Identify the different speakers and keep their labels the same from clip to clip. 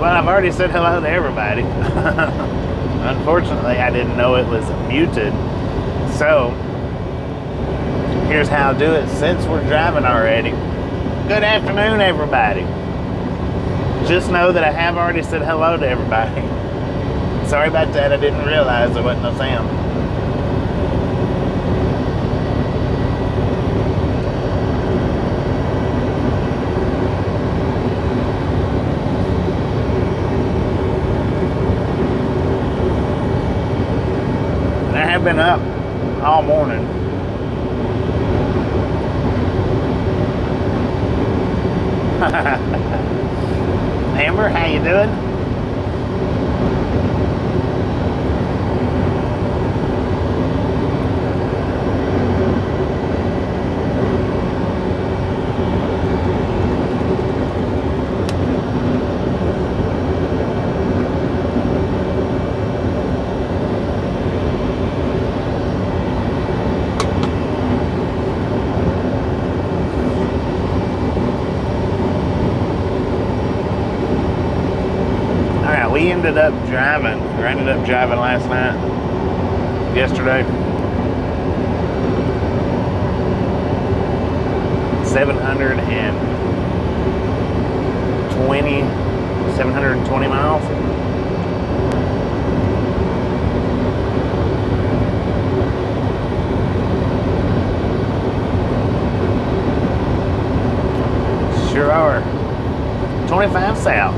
Speaker 1: Well, I've already said hello to everybody. Unfortunately, I didn't know it was muted. So, here's how I'll do it since we're driving already. Good afternoon, everybody. Just know that I have already said hello to everybody. Sorry about that, I didn't realize there wasn't no sound. And I have been up all morning. Amber, how you doing? We ended up driving last night, yesterday. 720 miles. Sure are. 25 south.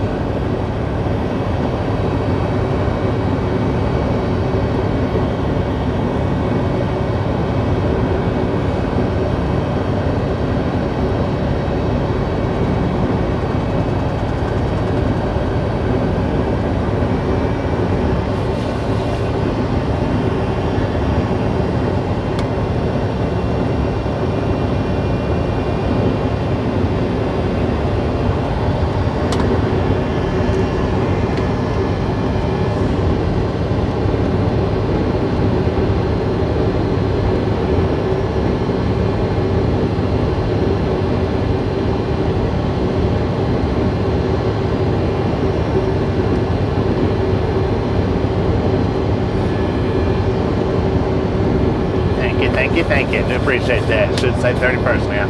Speaker 1: Thank you. I do appreciate that. Should say 31st now.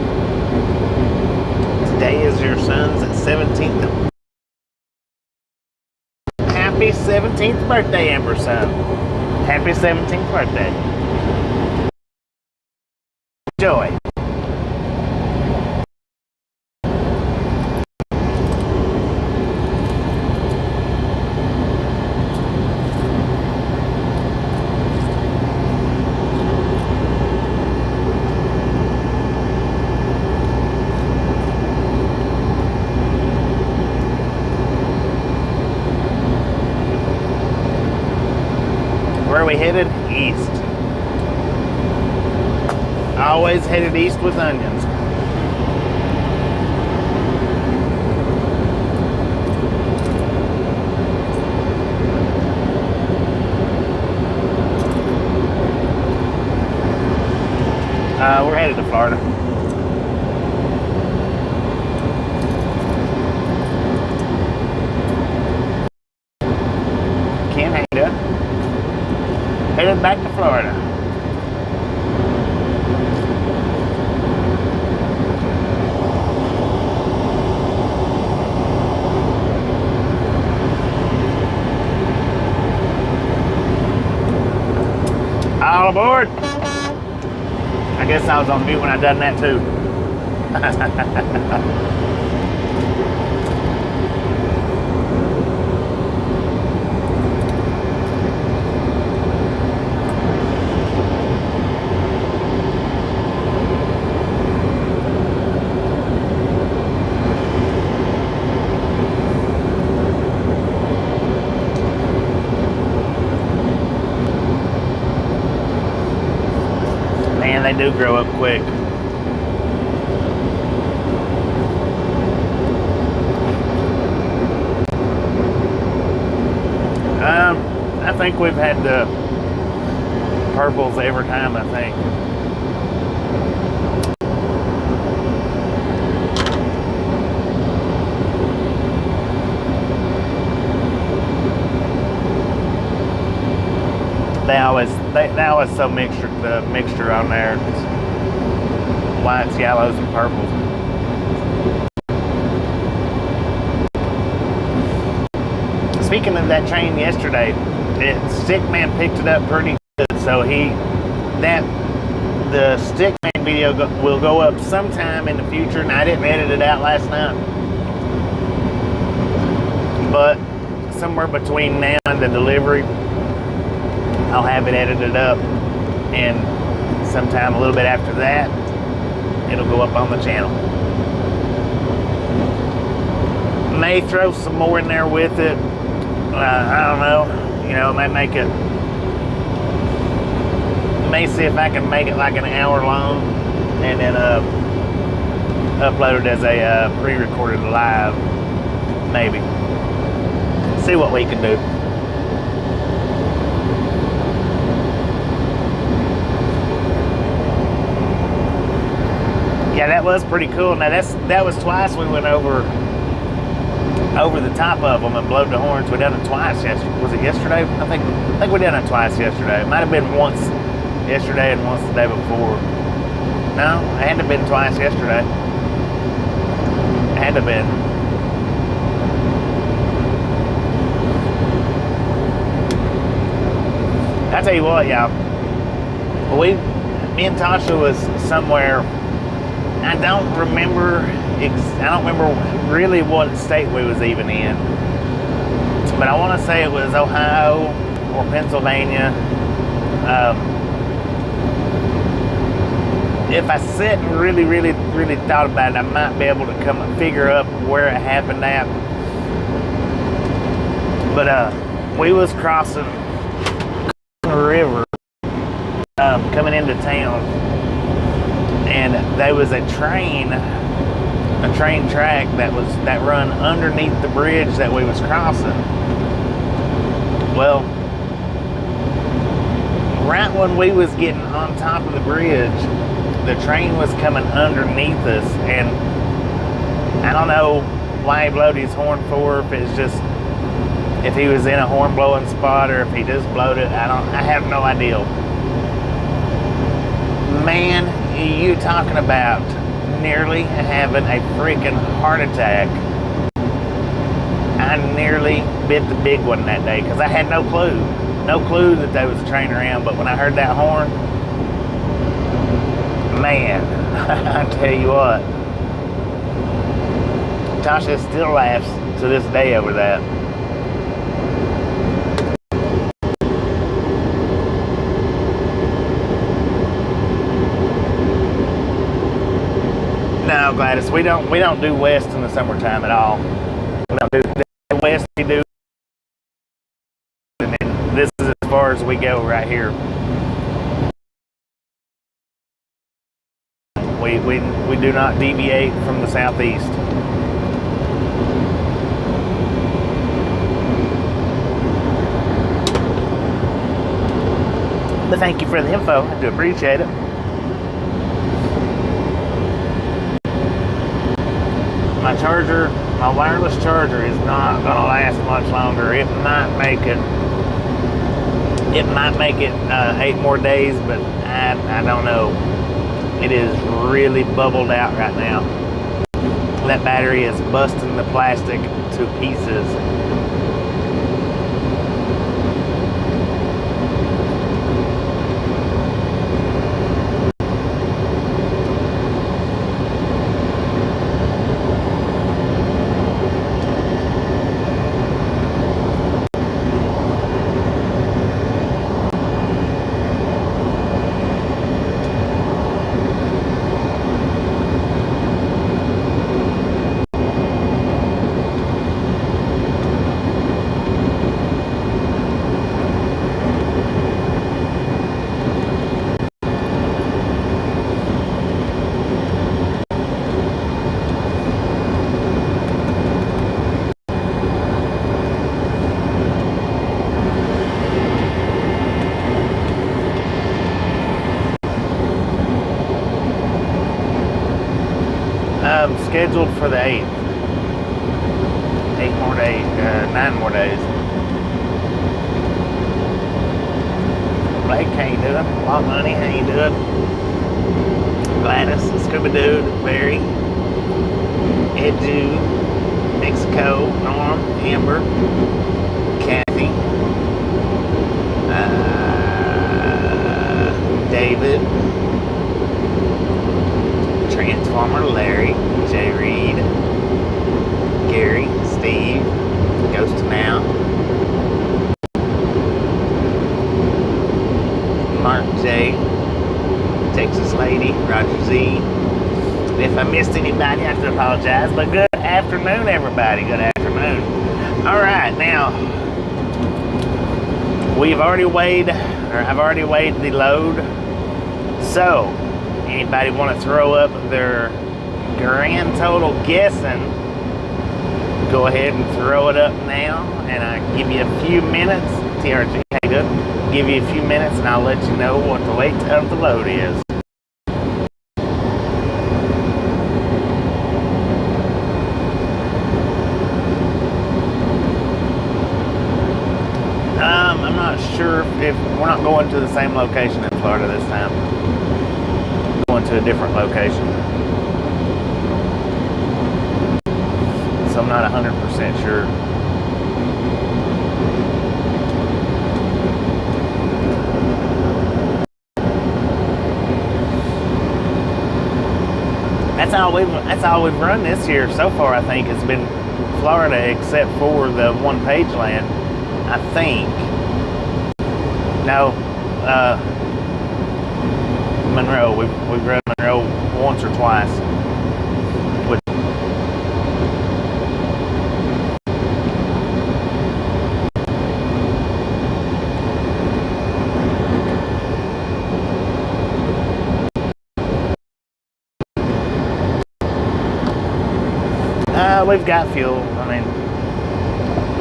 Speaker 1: Today is your son's 17th. Happy 17th birthday, Amber son. Happy 17th birthday. Joy. Where are we headed? East. Always headed east with onions. We're headed to Florida. Ken, how you doing? Headed back to Florida. All aboard. I guess I was on mute when I done that too. They do grow up quick. I think we've had the purples every time, I think. now it's so mixture, the mixture on there. It's whites, yellows, and purples. Speaking of that train yesterday, Stickman picked it up pretty good. So the Stickman video will go up sometime in the future, and I didn't edit it out last night. But somewhere between now and the delivery, I'll have it edited up, and sometime a little bit after that, it'll go up on the channel. May throw some more in there with it. I don't know. You know, may make it. May see if I can make it like an hour long, and then upload it as a pre-recorded live. Maybe. See what we can do. Yeah, that was pretty cool. Now that was twice we went over the top of them and blowed the horns. We done it twice yesterday. Was it yesterday? I think we done it twice yesterday. It might have been once yesterday and once the day before. No, it had to have been twice yesterday. It had to have been. I tell you what, y'all. Me and Tasha was somewhere. I don't remember really what state we was even in, but I want to say it was Ohio or Pennsylvania. If I sit and really thought about it, I might be able to come and figure up where it happened at. But we was crossing the river, coming into town, and there was a train track that run underneath the bridge that we was crossing. Well, right when we was getting on top of the bridge, the train was coming underneath us, and I don't know why he blowed his horn for, if he was in a horn blowing spot or if he just blowed it. I have no idea. Man, you talking about nearly having a freaking heart attack. I nearly bit the big one that day because I had no clue that there was a train around. But when I heard that horn, man, I tell you what, Tasha still laughs to this day over that. No, Gladys, we don't do west in the summertime at all. We don't do west. We do, and then this is as far as we go right here. We do not deviate from the southeast. But thank you for the info. I do appreciate it. My wireless charger is not gonna last much longer. It might make it 8 more days, but I don't know. It is really bubbled out right now. That battery is busting the plastic to pieces. Scheduled for the 8th. 8 more days, 9 more days. Blake, how you doing? Lot Money, how you doing? Gladys, Scuba Dude, Barry, Ed Jude, Mexico, Norm, Amber, Kathy, David, Transformer, Larry, Jay Reed, Gary, Steve, Ghost Now, Mark J, Texas Lady, Roger Z. If I missed anybody, I have to apologize, but good afternoon, everybody. Good afternoon. All right, now, I've already weighed the load. So, anybody want to throw up their grand total guessing? Go ahead and throw it up now, and I'll give you a few minutes. TRG, hey, good. Give you a few minutes, and I'll let you know what the weight of the load is. I'm not sure if we're not going to the same location in Florida this time. We're going to a different location. So I'm not 100% sure. That's all we've run this year so far. I think has been Florida, except for the one page land. I think. No, Monroe. We've run Monroe once or twice. We've got fuel. I mean,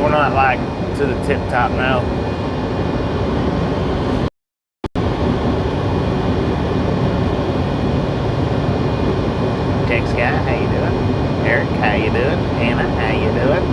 Speaker 1: we're not like to the tip top now. Tex guy, how you doing? Eric, how you doing? Anna, how you doing?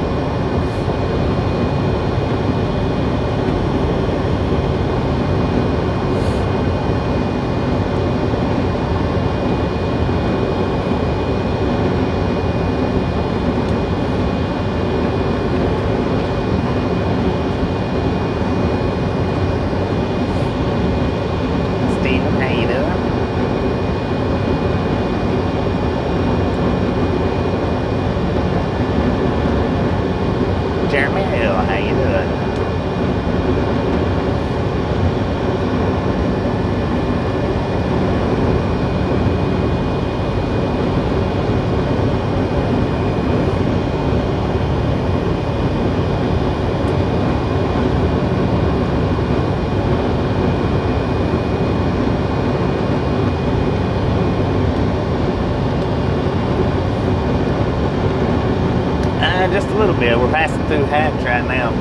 Speaker 1: Just a little bit. We're passing through Hatch right now.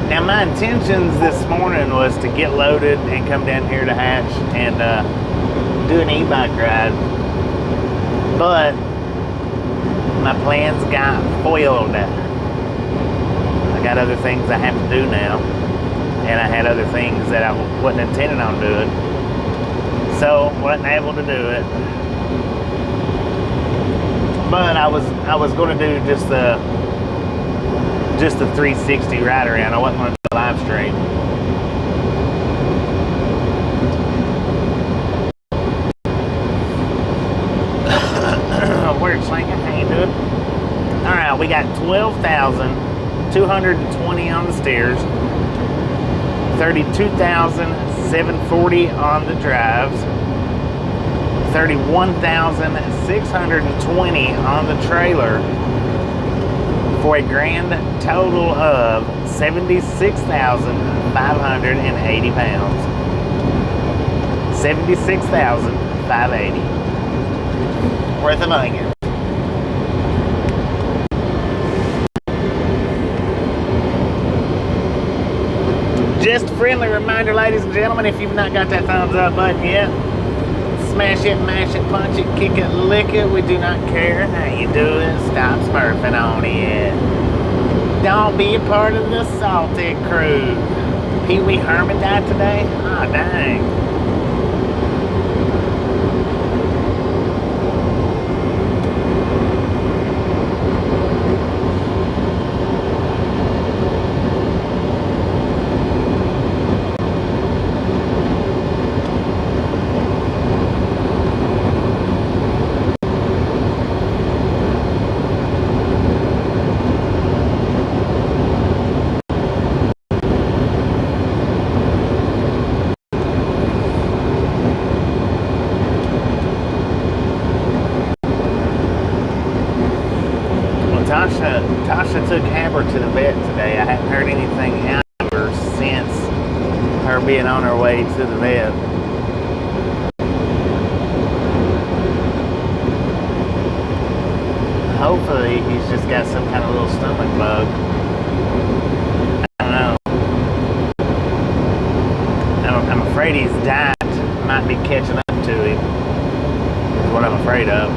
Speaker 1: Now my intentions this morning was to get loaded and come down here to Hatch and do an e-bike ride, but my plans got foiled. I got other things I have to do now, and I had other things that I wasn't intending on doing, so wasn't able to do it. But I was going to do just the 360 ride around. I wasn't going to do a live stream. Where's Slinker? How you doing? Alright, we got 12,220 on the stairs, 32,740 on the drives, 31,620 on the trailer, for a grand total of 76,580 pounds. 76,580 worth of onions. Just a friendly reminder, ladies and gentlemen, if you've not got that thumbs up button yet, smash it, mash it, punch it, kick it, lick it. We do not care how you do it. Stop smurfing on it. Don't be a part of the salty crew. Pee Wee Herman died today? Ah, dang. Tasha took Haber to the vet today. I haven't heard anything out of her since her being on her way to the vet. Hopefully he's just got some kind of little stomach bug. I don't know. I'm afraid his diet might be catching up to him. Is what I'm afraid of.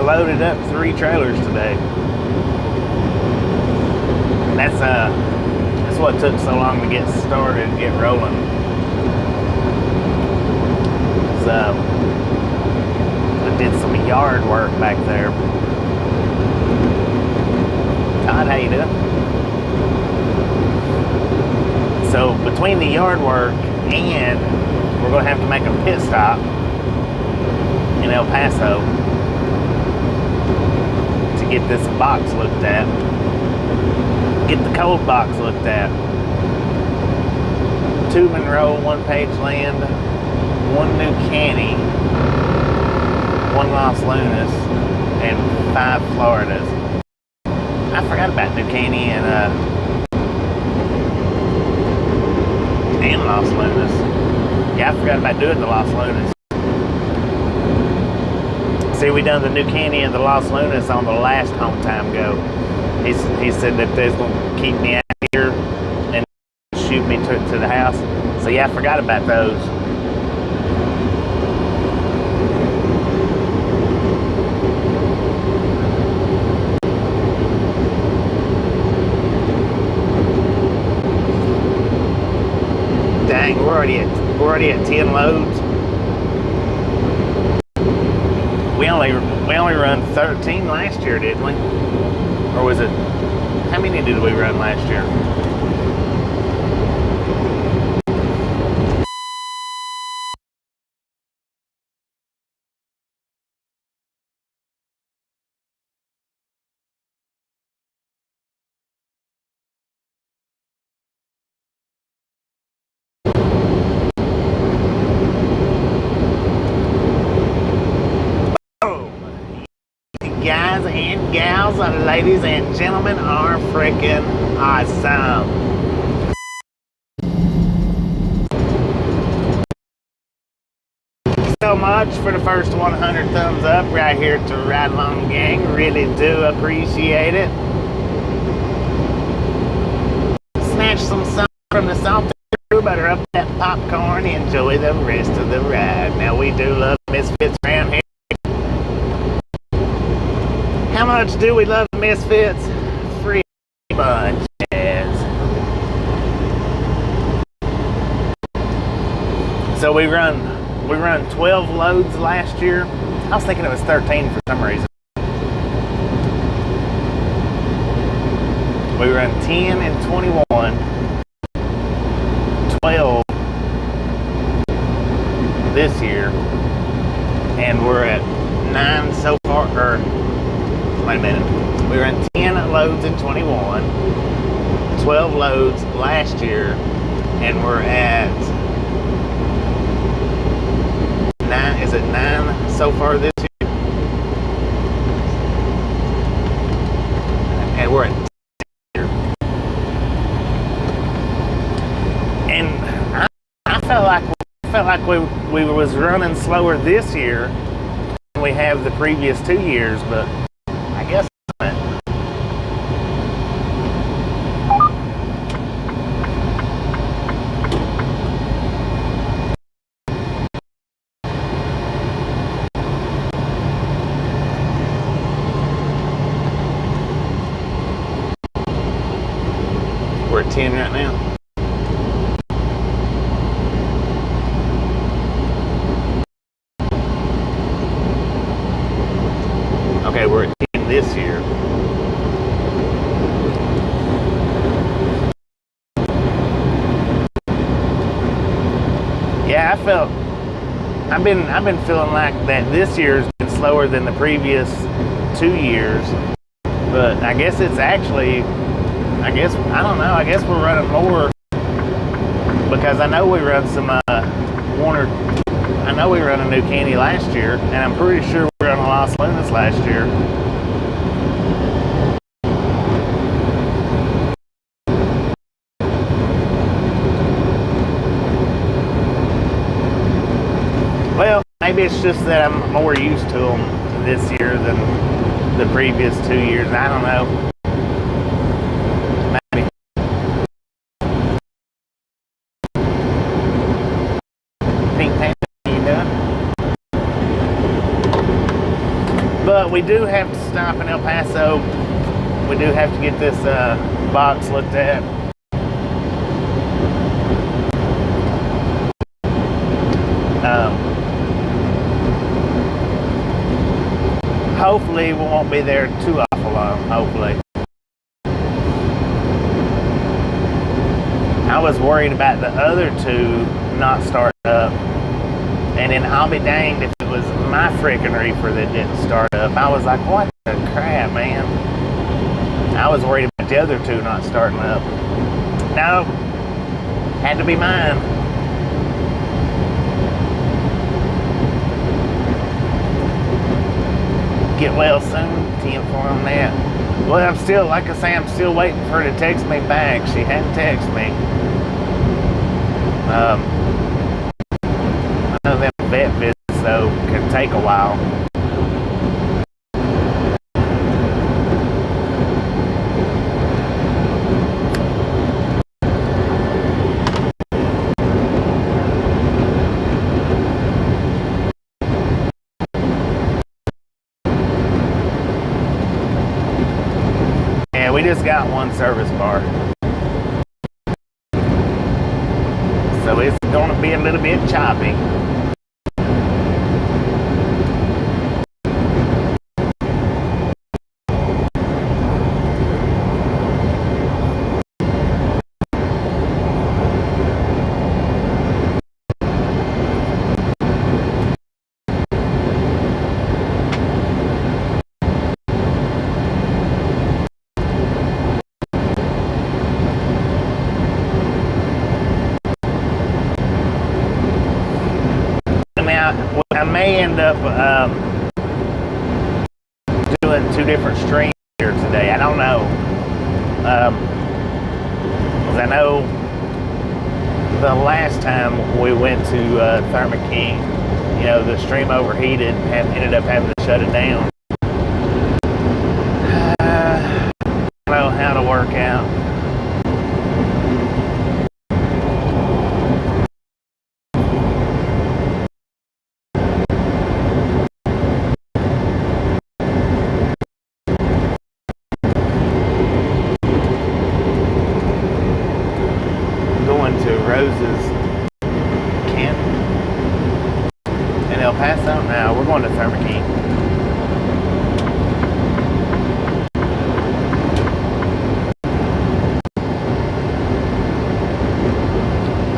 Speaker 1: Loaded up 3 trailers today. That's what took so long to get started and get rolling. So I did some yard work back there. Todd, how you doing? So between the yard work and we're gonna have to make a pit stop in El Paso to get this box looked at, get the cold box looked at. 2 Monroe, 1 Page Land, 1 New Caney, 1 Los Lunas, and 5 Floridas. I forgot about New Caney and Los Lunas. Yeah, I forgot about doing the Los Lunas. See, we done the New Caney and the Los Lunas on the last home time go. He said that they're going to keep me out here and shoot me to the house. So yeah, I forgot about those. Dang, we're already at 10 loads. We only run 13 last year, didn't we? Or was it? How many did we run last year? Guys and gals, ladies and gentlemen, are freaking awesome. So much for the first 100 thumbs up right here to Ride Along Gang. Really do appreciate it. Snatch some sun from the salty crew, butter up that popcorn, enjoy the rest of the ride. Now, we do love Misfits around here. How much do we love Misfits? Free bunches. So we run 12 loads last year. I was thinking it was 13 for some reason. We run 10 and 21, 12 this year, and we're at 9 so far. Wait a minute. We ran 10 loads in 21, 12 loads last year, and we're at 9. Is it 9 so far this year? felt like we was running slower this year than we have the previous 2 years, but I guess not. We're at 10 right now. Okay, we're at 10 this year. Yeah, I've been feeling like that this year's been slower than the previous 2 years. But I guess it's actually, I don't know, I guess we're running more because I know we run some I know we run a new candy last year, and I'm pretty sure we run a Los Lunas last year. Well, maybe it's just that I'm more used to them this year than the previous 2 years. I don't know. Maybe. Pink Panther, how you doing? But we do have to stop in El Paso. We do have to get this box looked at. Hopefully we won't be there too awful long, hopefully. I was worried about the other two not starting up. And then I'll be danged if it was my frickin' Reefer that didn't start up. I was like, what the crap, man? I was worried about the other two not starting up. No, had to be mine. Get well soon, 10 for on that. Well, I'm still, like I say, I'm still waiting for her to text me back. She hadn't texted me. I know them vet visits, though, can take a while. We just got one service bar, so it's going to be a little bit choppy. I may end up doing 2 different streams here today. I don't know. Because I know the last time we went to Thermo, you know, the stream overheated and ended up having to shut it down. I don't know how to work out. Rose's camp in El Paso. Now we're going to Thermo.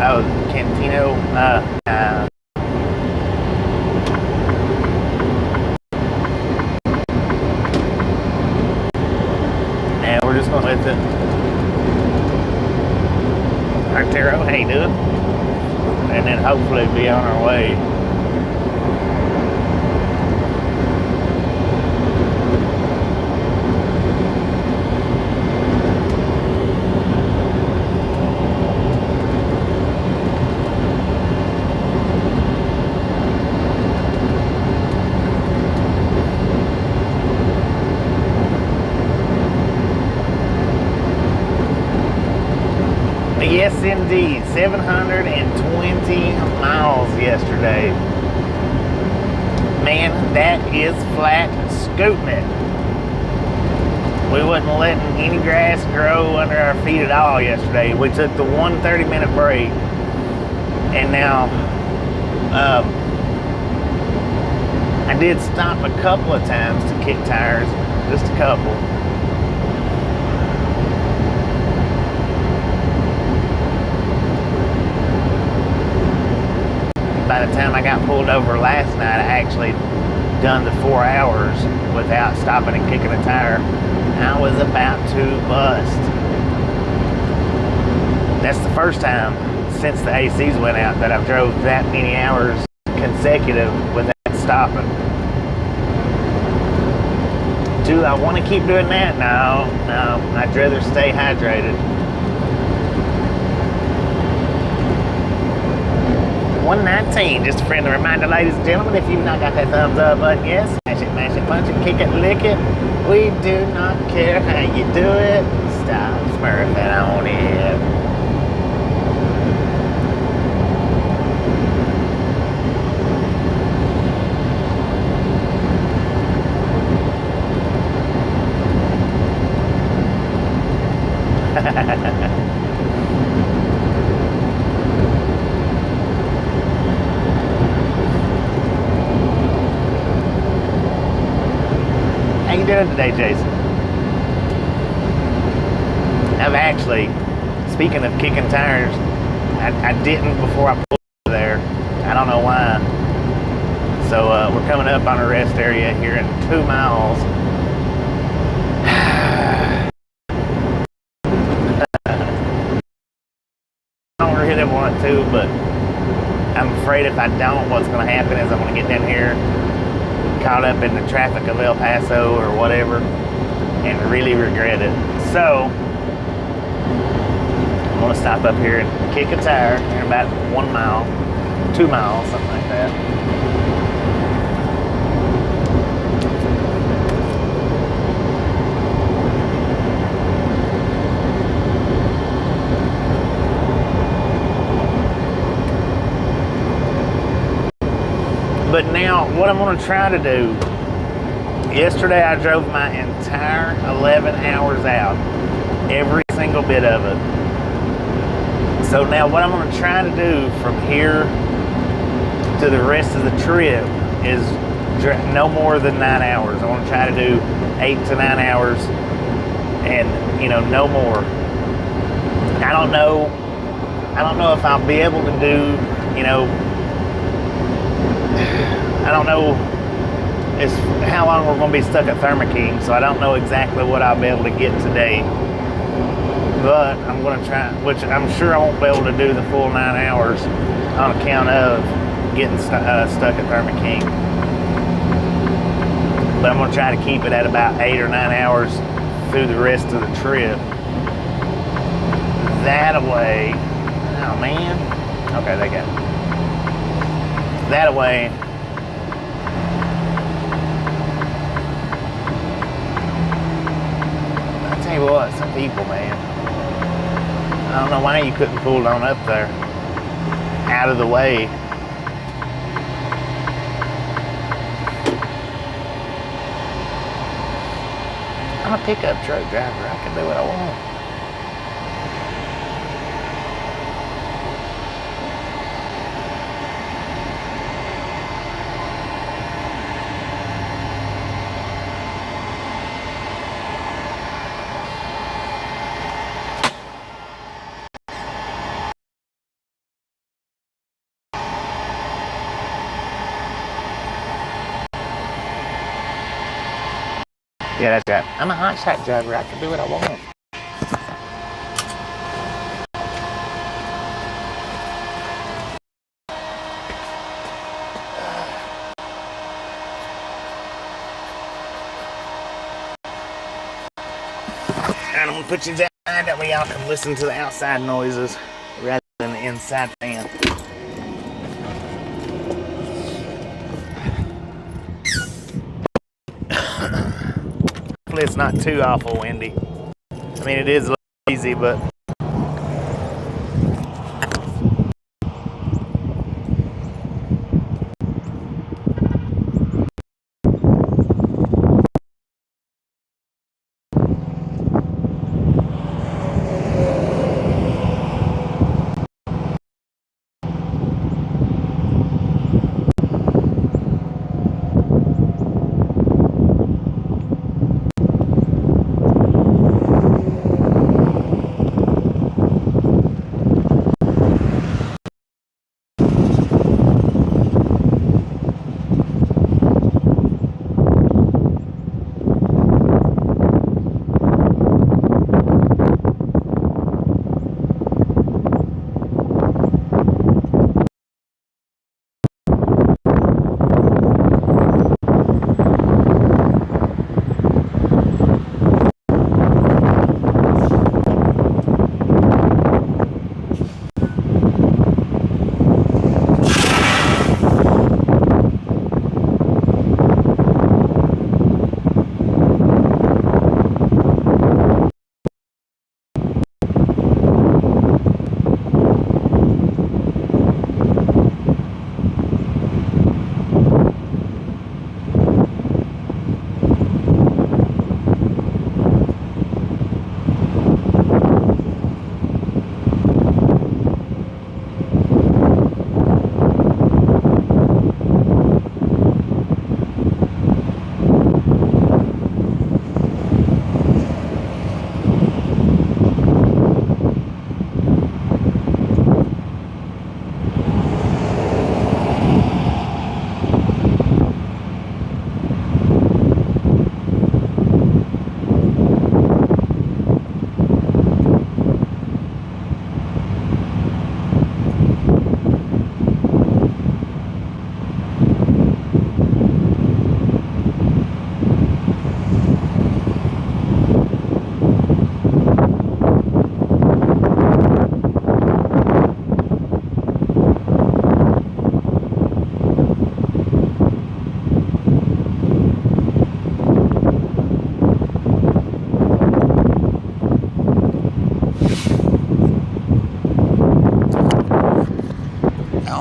Speaker 1: Oh, Cantino. And we're just going with it. Artero, how you doing? And then hopefully be on our way. Yes, indeed. 720 miles yesterday. Man, that is flat scooting it. We wasn't letting any grass grow under our feet at all yesterday. We took the 30-minute break, and now I did stop a couple of times to kick tires, just a couple. By the time I got pulled over last night, I actually done the 4 hours without stopping and kicking a tire. I was about to bust. That's the first time since the ACs went out that I've drove that many hours consecutive without stopping. Do I want to keep doing that? No. I'd rather stay hydrated. 119, just a friendly reminder, ladies and gentlemen, if you've not got that thumbs up button, yes, smash it, mash it, punch it, kick it, lick it. We do not care how you do it. Stop smurfing on it. How you doing today, Jason? I've actually, speaking of kicking tires, I didn't before I pulled there. I don't know why. So we're coming up on a rest area here in 2 miles. I don't really want to, but I'm afraid if I don't, what's going to happen is I'm going to get down here caught up in the traffic of El Paso or whatever and really regret it. So I'm going to stop up here and kick a tire in about 1 mile, 2 miles, something like that. But now, what I'm going to try to do, yesterday I drove my entire 11 hours out, every single bit of it. So now what I'm going to try to do from here to the rest of the trip is no more than 9 hours. I want to try to do 8 to 9 hours and, no more. I don't know if I'll be able to do, I don't know how long we're going to be stuck at Thermo King, so I don't know exactly what I'll be able to get today. But I'm going to try, which I'm sure I won't be able to do the full 9 hours on account of getting stuck at Thermo King. But I'm going to try to keep it at about 8 or 9 hours through the rest of the trip. That way, oh man, okay, they got it. That way, I'll tell you what, some people, man, I don't know why you couldn't pull on up there, out of the way. I'm a pickup truck driver, I can do what I want. Yeah, that's right. I'm a hot shot driver. I can do what I want. And I'm going to put you down that way y'all can listen to the outside noises rather than the inside fan. Hopefully it's not too awful windy. I mean, it is a little easy, but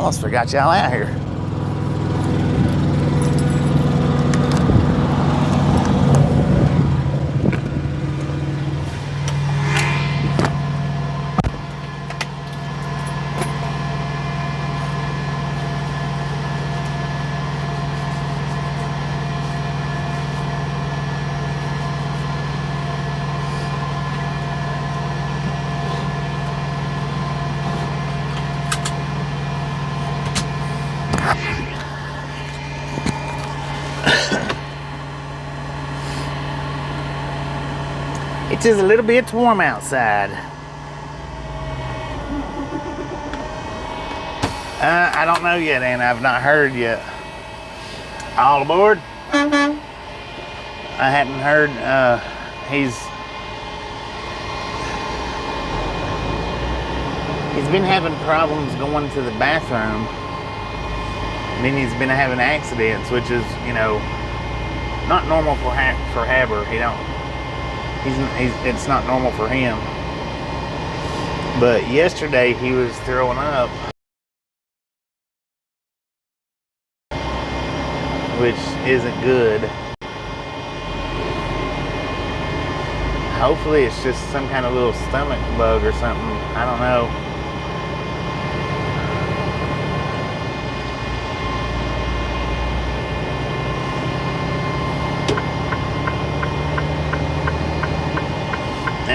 Speaker 1: Almost forgot y'all out here. It is a little bit warm outside. I don't know yet, and I've not heard yet. All aboard? I hadn't heard. He's been having problems going to the bathroom. And then he's been having accidents, which is, you know, not normal for Haber. It's not normal for him. But yesterday he was throwing up, which isn't good. Hopefully it's just some kind of little stomach bug or something. I don't know.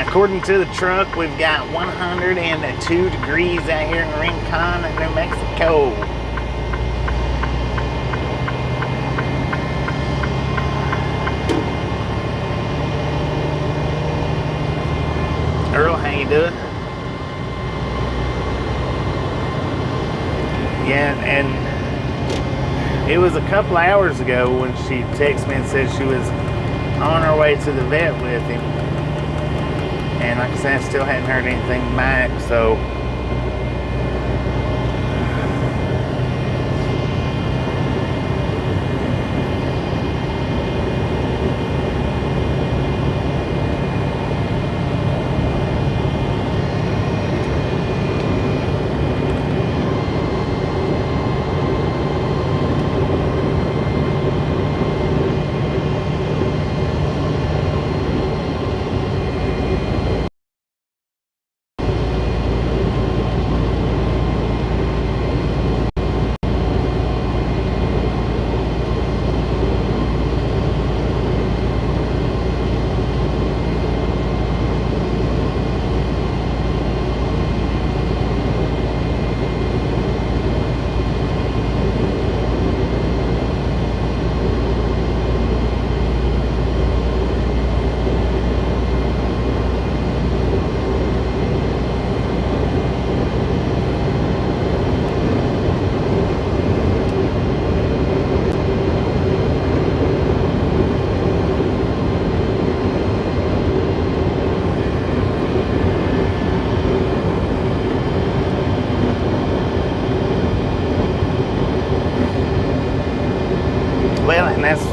Speaker 1: According to the truck, we've got 102 degrees out here in Rincon, New Mexico. Earl, how you doing? Yeah, and it was a couple hours ago when she texted me and said she was on her way to the vet with him. And like I said, I still hadn't heard anything back, so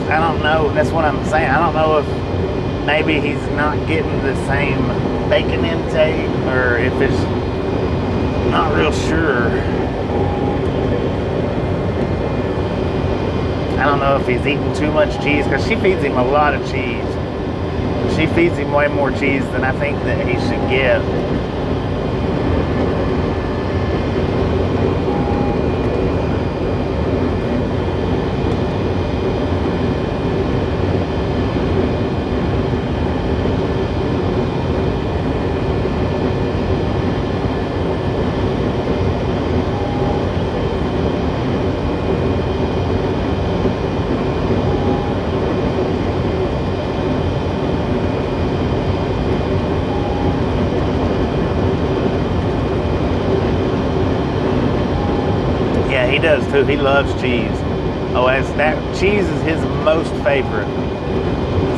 Speaker 1: I don't know, that's what I'm saying. I don't know if maybe he's not getting the same bacon intake or if it's not real sure. I don't know if he's eating too much cheese, because she feeds him a lot of cheese. She feeds him way more cheese than I think that he should get. He does too. He loves cheese. Oh, cheese is his most favorite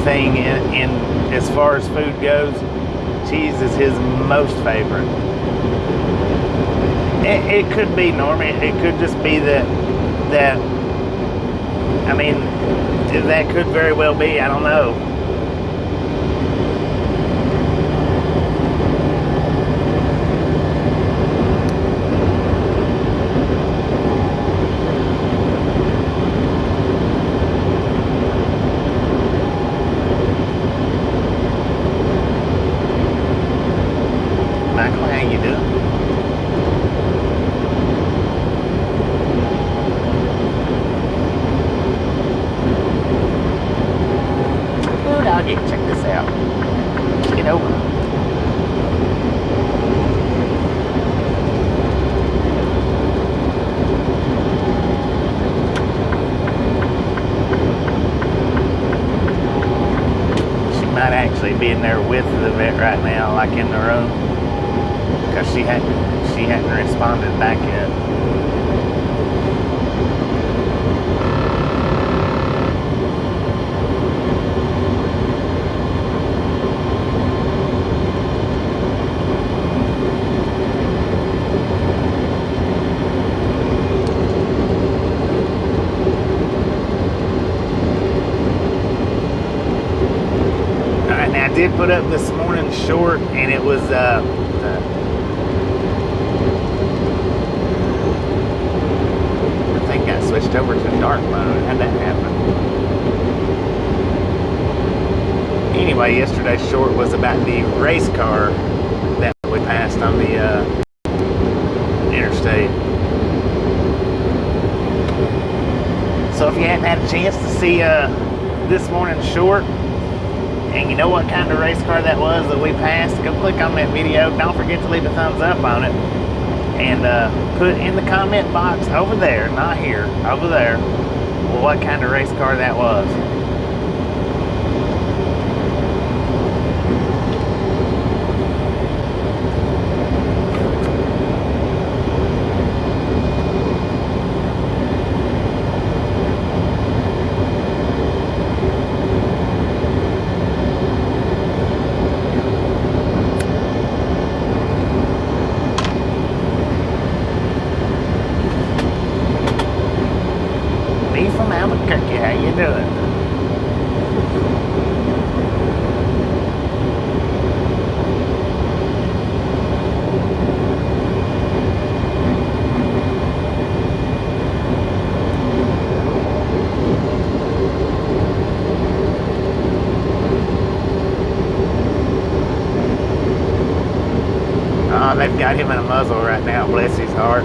Speaker 1: thing in as far as food goes. Cheese is his most favorite. It could be normal. It could just be that I mean, that could very well be. I don't know. Ooh, doggy, check this out. Get over. Might actually be in there with the vet right now, like in the room, because she hadn't responded back yet. I did put up this morning's short, and it was I think I switched over to dark mode. How'd that happen? Anyway, yesterday's short was about the race car that we passed on the interstate. So if you hadn't had a chance to see this morning's short, and you know what kind of race car that was that we passed, go click on that video. Don't forget to leave a thumbs up on it. And put in the comment box over there, not here, over there, what kind of race car that was. From Albuquerque, how you doing? Oh, they've got him in a muzzle right now. Bless his heart.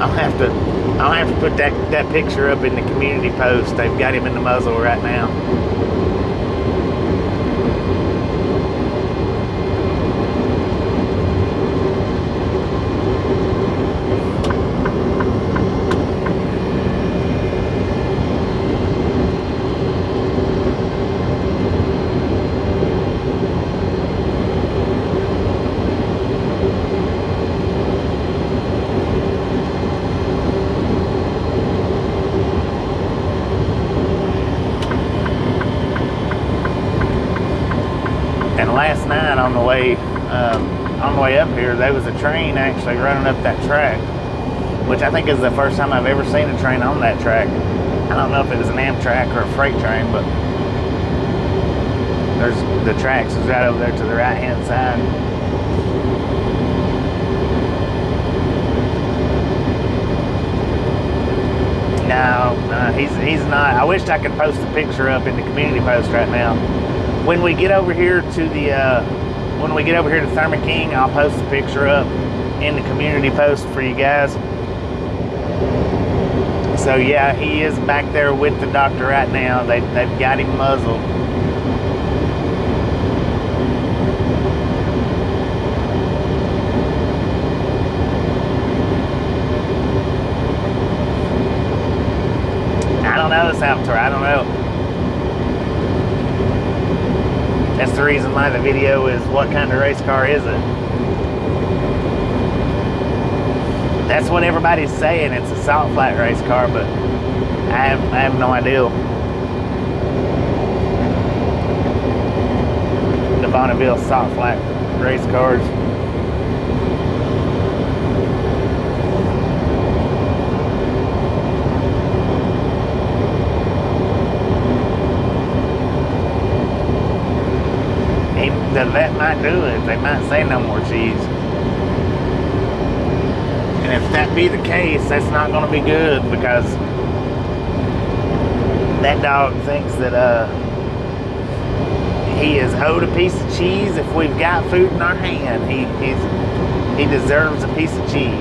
Speaker 1: I'll have to put that picture up in the community post. They've got him in the muzzle right now. Last night on the way up here, there was a train actually running up that track, which I think is the first time I've ever seen a train on that track. I don't know if it was an Amtrak or a freight train, but there's the tracks is right over there to the right hand side. No, he's not. I wish I could post a picture up in the community post right now. When we get over here to Thermo King, I'll post a picture up in the community post for you guys. So yeah, he is back there with the doctor right now. They've got him muzzled. I don't know, Salvatore. I don't know. That's the reason why the video is what kind of race car is it? That's what everybody's saying. It's a salt flat race car, but I have no idea. The Bonneville salt flat race cars. The vet might do it. They might say no more cheese. And if that be the case, that's not going to be good, because that dog thinks that he is owed a piece of cheese if we've got food in our hand. He deserves a piece of cheese.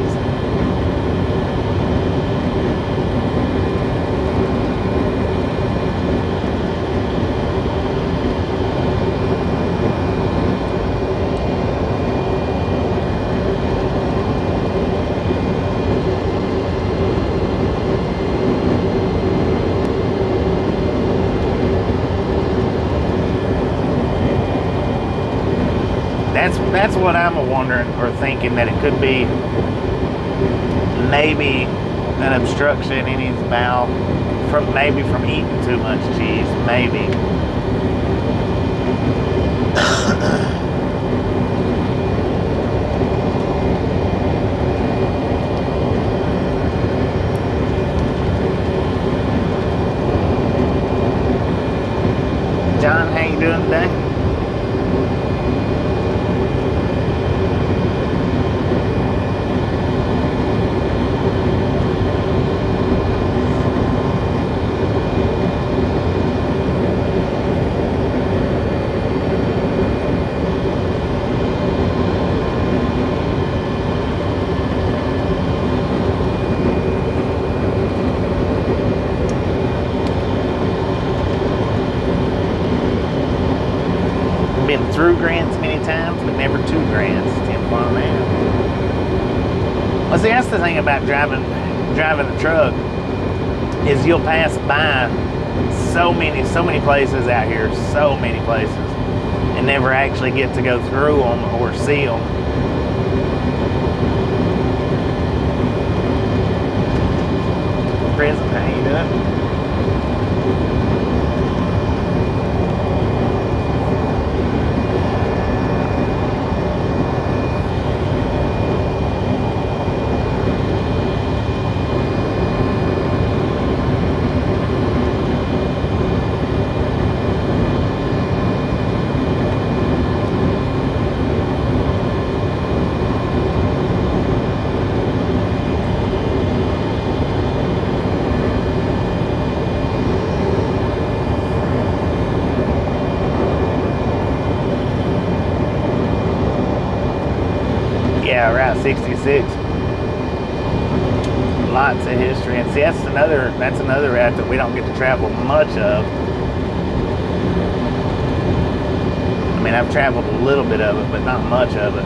Speaker 1: That's what I'm wondering or thinking, that it could be maybe an obstruction in his bowel from eating too much cheese, maybe. John, how you doing today? Been through Grants many times, but never to Grants. 10 mile an hour. Well, see, that's the thing about driving a truck, is you'll pass by so many places out here, so many places, and never actually get to go through them or see them. Prison, how you doing? Yeah, Route 66. Lots of history, and see, that's another route that we don't get to travel much of. I mean, I've traveled a little bit of it, but not much of it.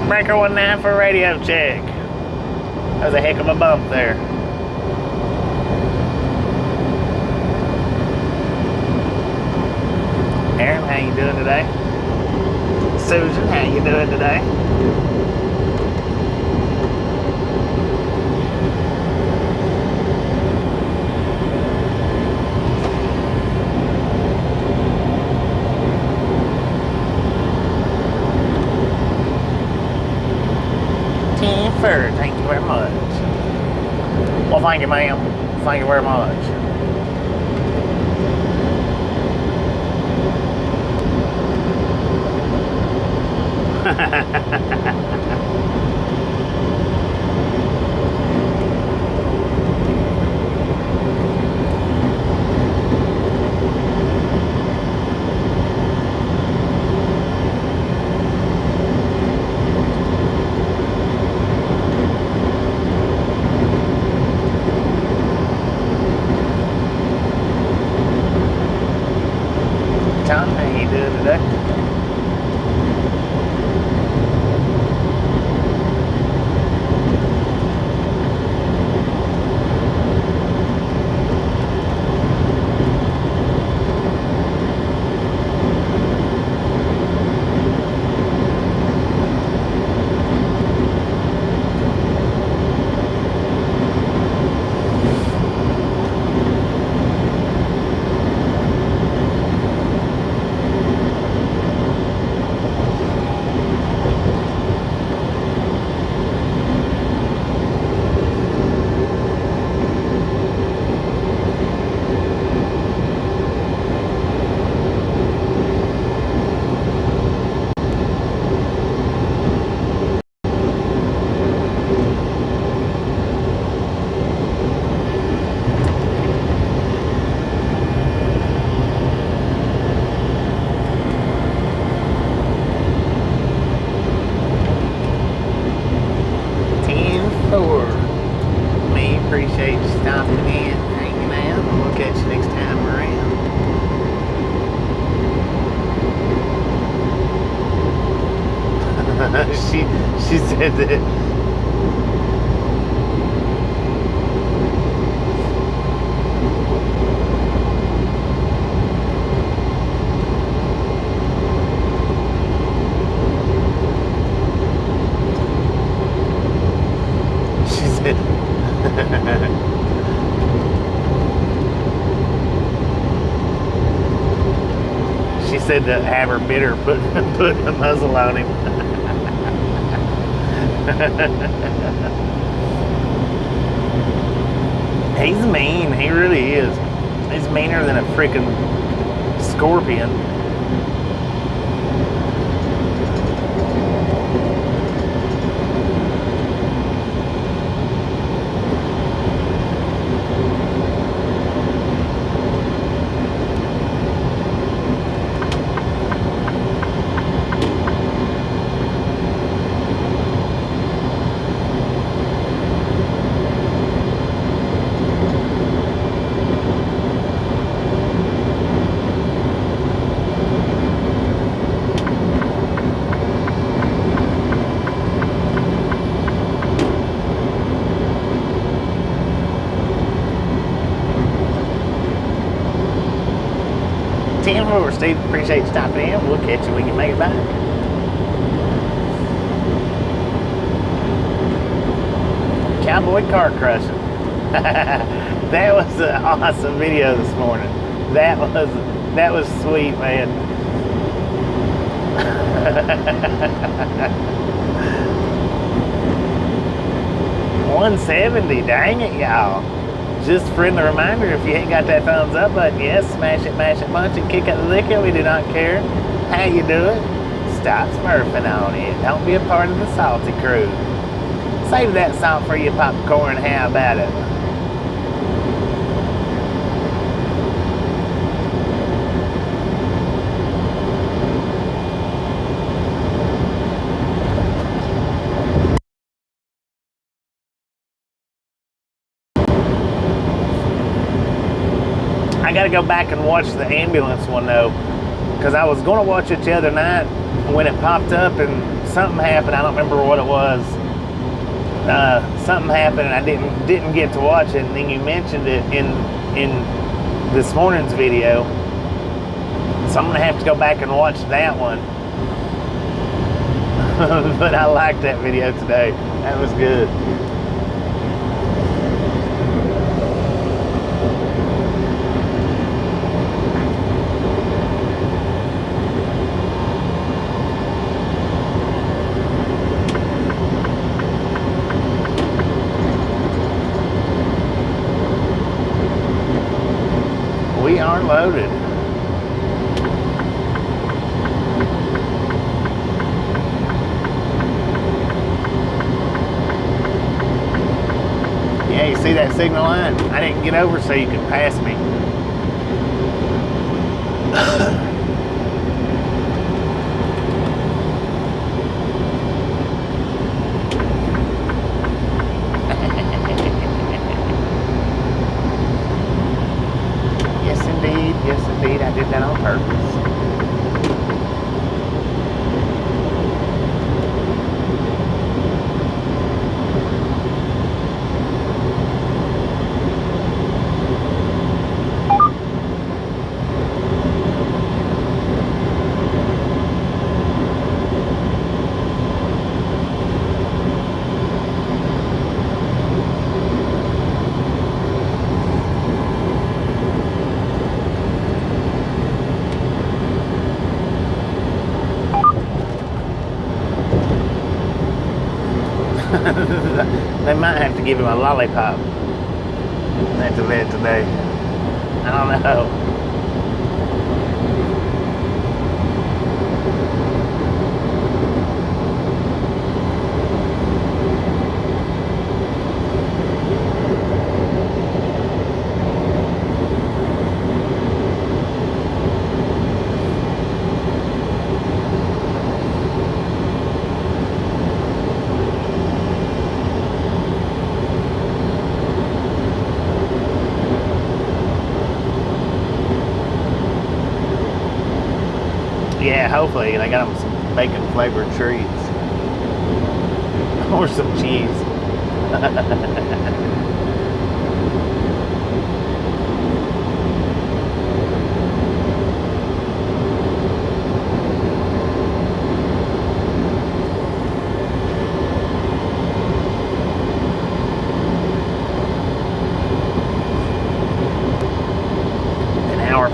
Speaker 1: Breaker 19 for radio check. That was a heck of a bump there. Aaron, how you doing today? Susan, how you doing today? Jennifer, thank you very much. Well, thank you, ma'am. Thank you very much. Tom, how you doing today? She said that. She said. She said that Haber bit her, put the muzzle on him. He's mean. He really is. He's meaner than a freaking scorpion. Steve, appreciate you stopping in. We'll catch you when you make it back. Cowboy car crushing. That was an awesome video this morning. That was sweet, man. 170, dang it, y'all. Just a friendly reminder, if you ain't got that thumbs up button, yes, smash it, mash it, punch it, kick out the liquor. We do not care how you do it. Stop smurfing on it. Don't be a part of the salty crew. Save that salt for your popcorn. How about it? I gotta go back and watch the ambulance one though, because I was gonna watch it the other night when it popped up and something happened. I don't remember what it was. Something happened and I didn't get to watch it, and then you mentioned it in this morning's video, so I'm gonna have to go back and watch that one. But I liked that video today. That was good. We are loaded. Yeah, you see that signal line? I didn't get over so you could pass me. Yes, indeed, I did that on purpose. They might have to give him a lollipop at the vet today. I don't know. Yeah, hopefully they got them some bacon flavored treats. Or some cheese.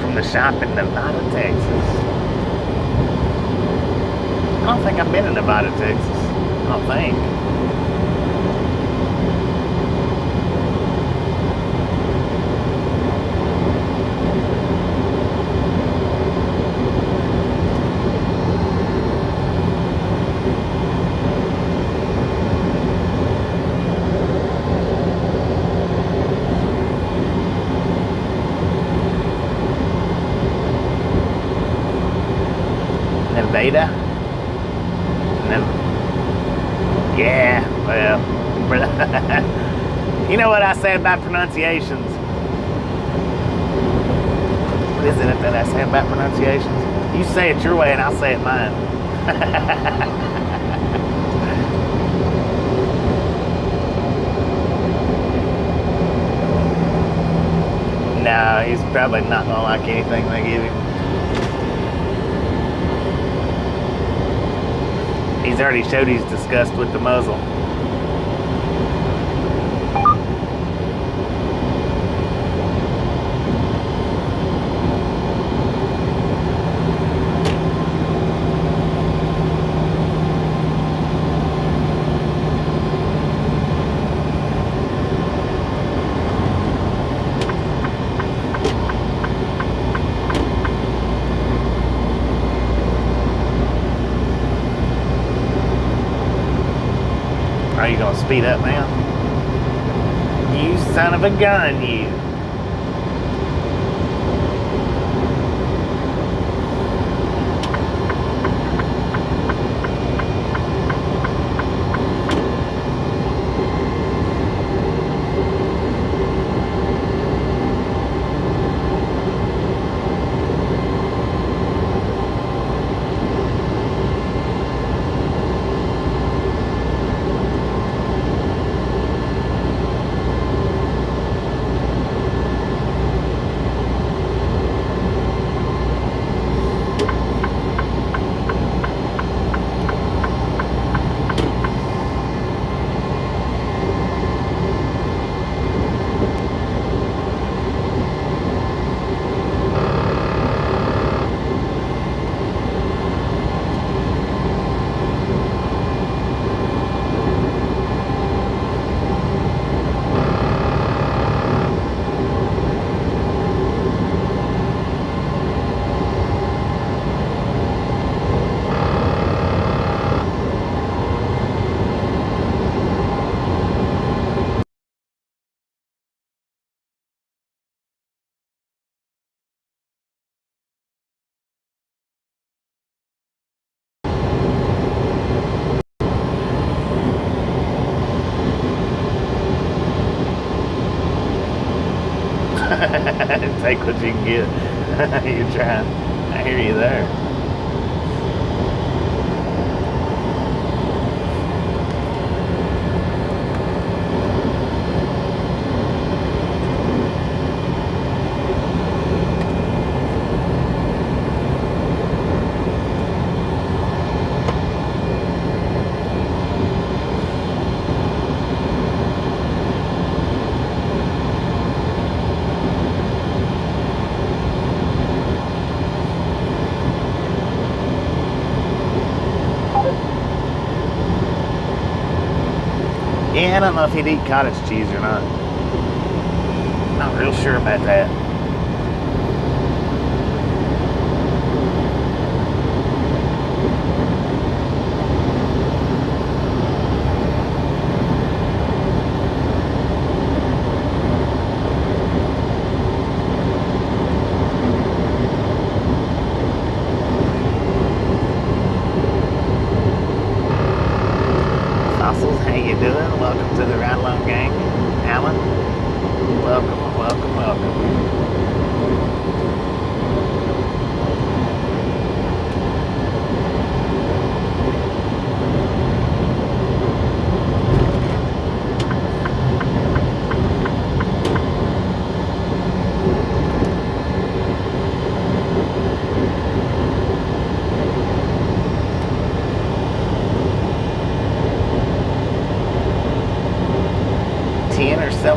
Speaker 1: From the shop in Nevada, Texas. I don't think I've been in Nevada, Texas. I don't think. Nevada? No. Yeah, well, you know what I say about pronunciations? What is it that I say about pronunciations? You say it your way and I'll say it mine. No, he's probably not gonna like anything they give him. He's already showed he's disgust with the muzzle. Are you gonna speed up now? You son of a gun, you. Take what you can get. You're trying. I hear you there. Yeah, I don't know if he'd eat cottage cheese or not. Not real sure about that. How you doing? Welcome to the Ride Along Gang. Alan, welcome, welcome, welcome.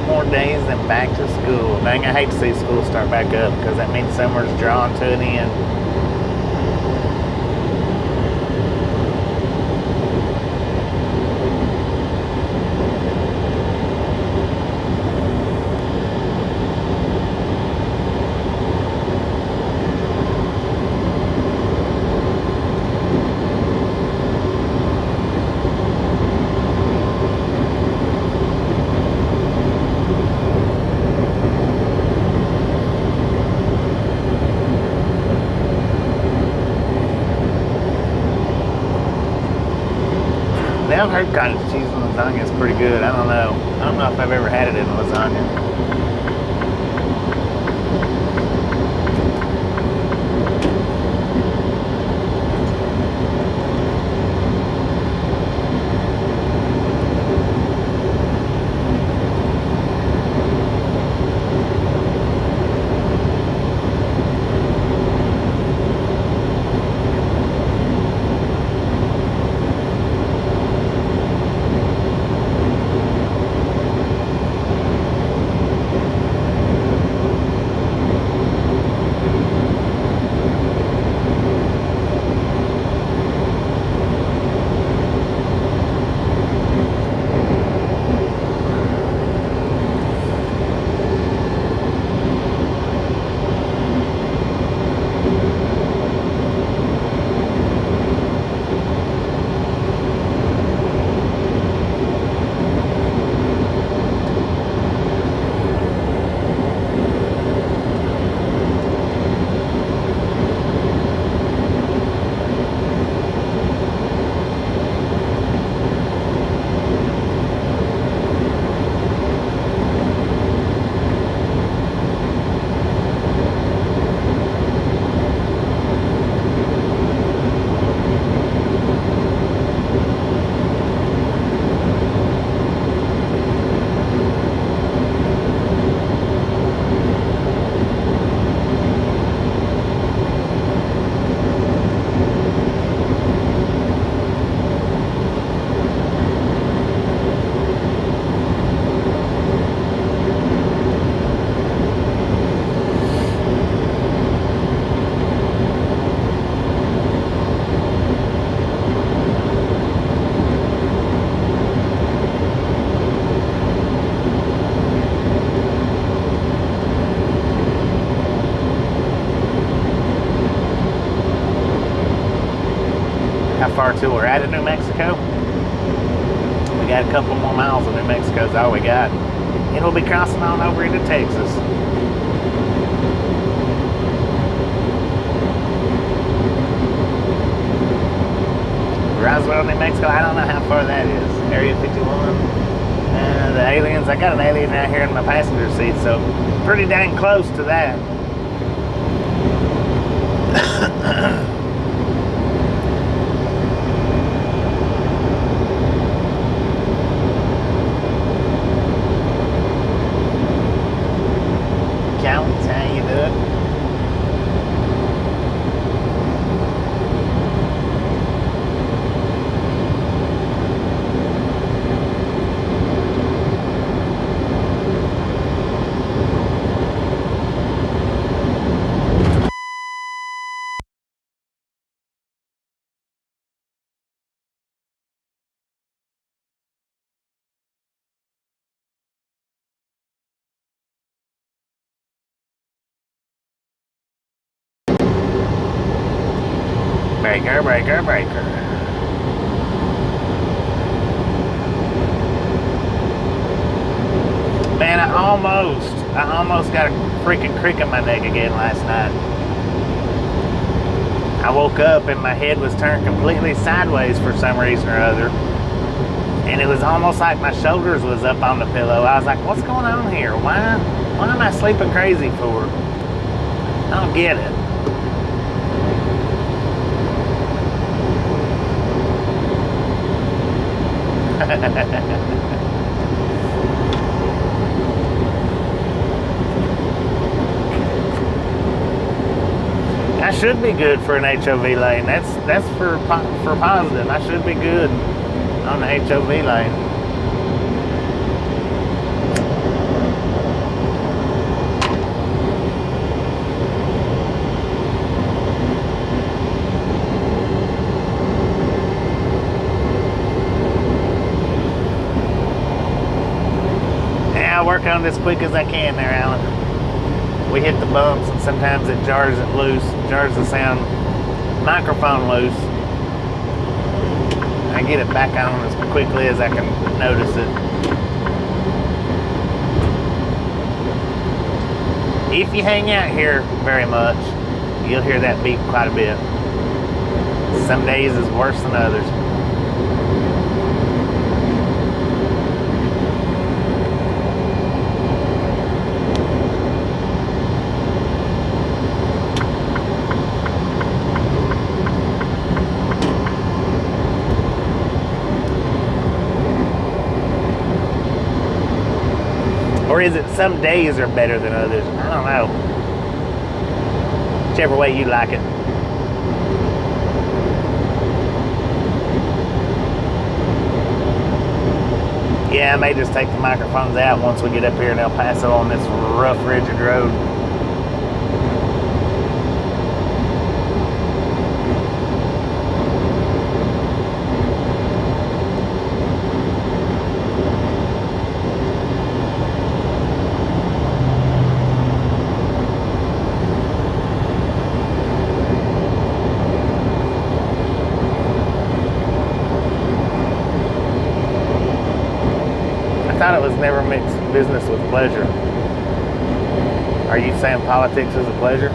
Speaker 1: 12 more days and back to school. Dang, I hate to see school start back up because that means summer's drawn to an end. I've heard cottage cheese and lasagna is pretty good. I don't know. I don't know if I've ever had it in lasagna. Far till we're out of New Mexico. We got a couple more miles of New Mexico is all we got. And we'll be crossing on over into Texas. Roswell, New Mexico, I don't know how far that is. Area 51. The aliens, I got an alien right here in my passenger seat, so pretty dang close to that. Breaker, breaker, breaker. Man, I almost got a freaking crick in my neck again last night. I woke up and my head was turned completely sideways for some reason or other. And it was almost like my shoulders was up on the pillow. I was like, what's going on here? Why am I sleeping crazy for? I don't get it. I should be good for an HOV lane. That's for positive. I should be good. On the HOV lane. work on it as quick as I can there, Alan. We hit the bumps and sometimes it jars it loose, jars the sound microphone loose. I get it back on as quickly as I can notice it. If you hang out here very much, you'll hear that beep quite a bit. Some days is worse than others. Or is it some days are better than others? I don't know. Whichever way you like it. Yeah, I may just take the microphones out once we get up here and they'll pass it on this rough, rigid road. I thought it was never mixed business with pleasure. Are you saying politics is a pleasure?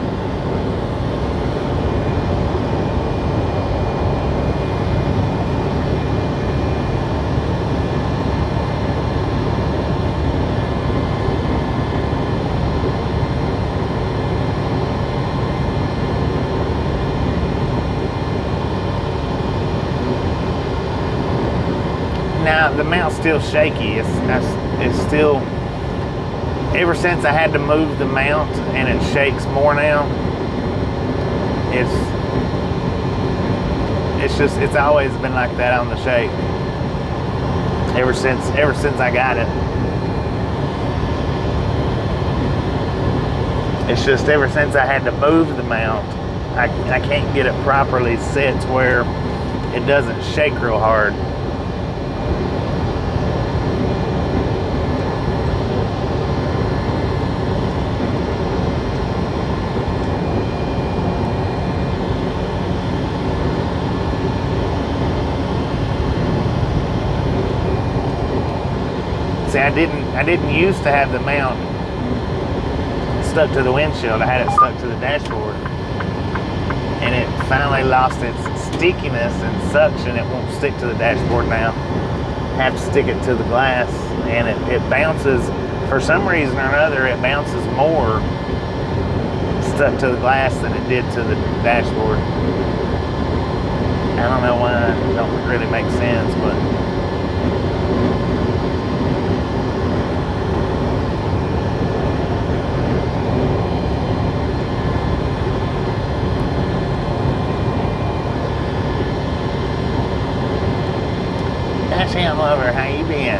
Speaker 1: Now the mount's still shaky. It's still, ever since I had to move the mount and it shakes more now. It's always been like that on the shake. Ever since I got it. It's just ever since I had to move the mount, I can't get it properly set to where it doesn't shake real hard. See, I didn't used to have the mount stuck to the windshield. I had it stuck to the dashboard. And it finally lost its stickiness and suction. It won't stick to the dashboard now. I have to stick it to the glass, and it bounces. For some reason or another, it bounces more stuck to the glass than it did to the dashboard. I don't know why. It don't really make sense, but Tasha, lover, how you been?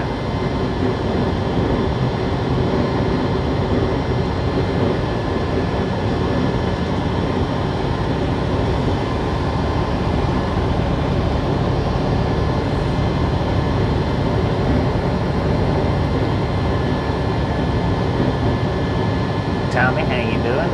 Speaker 1: Tommy, how you doing?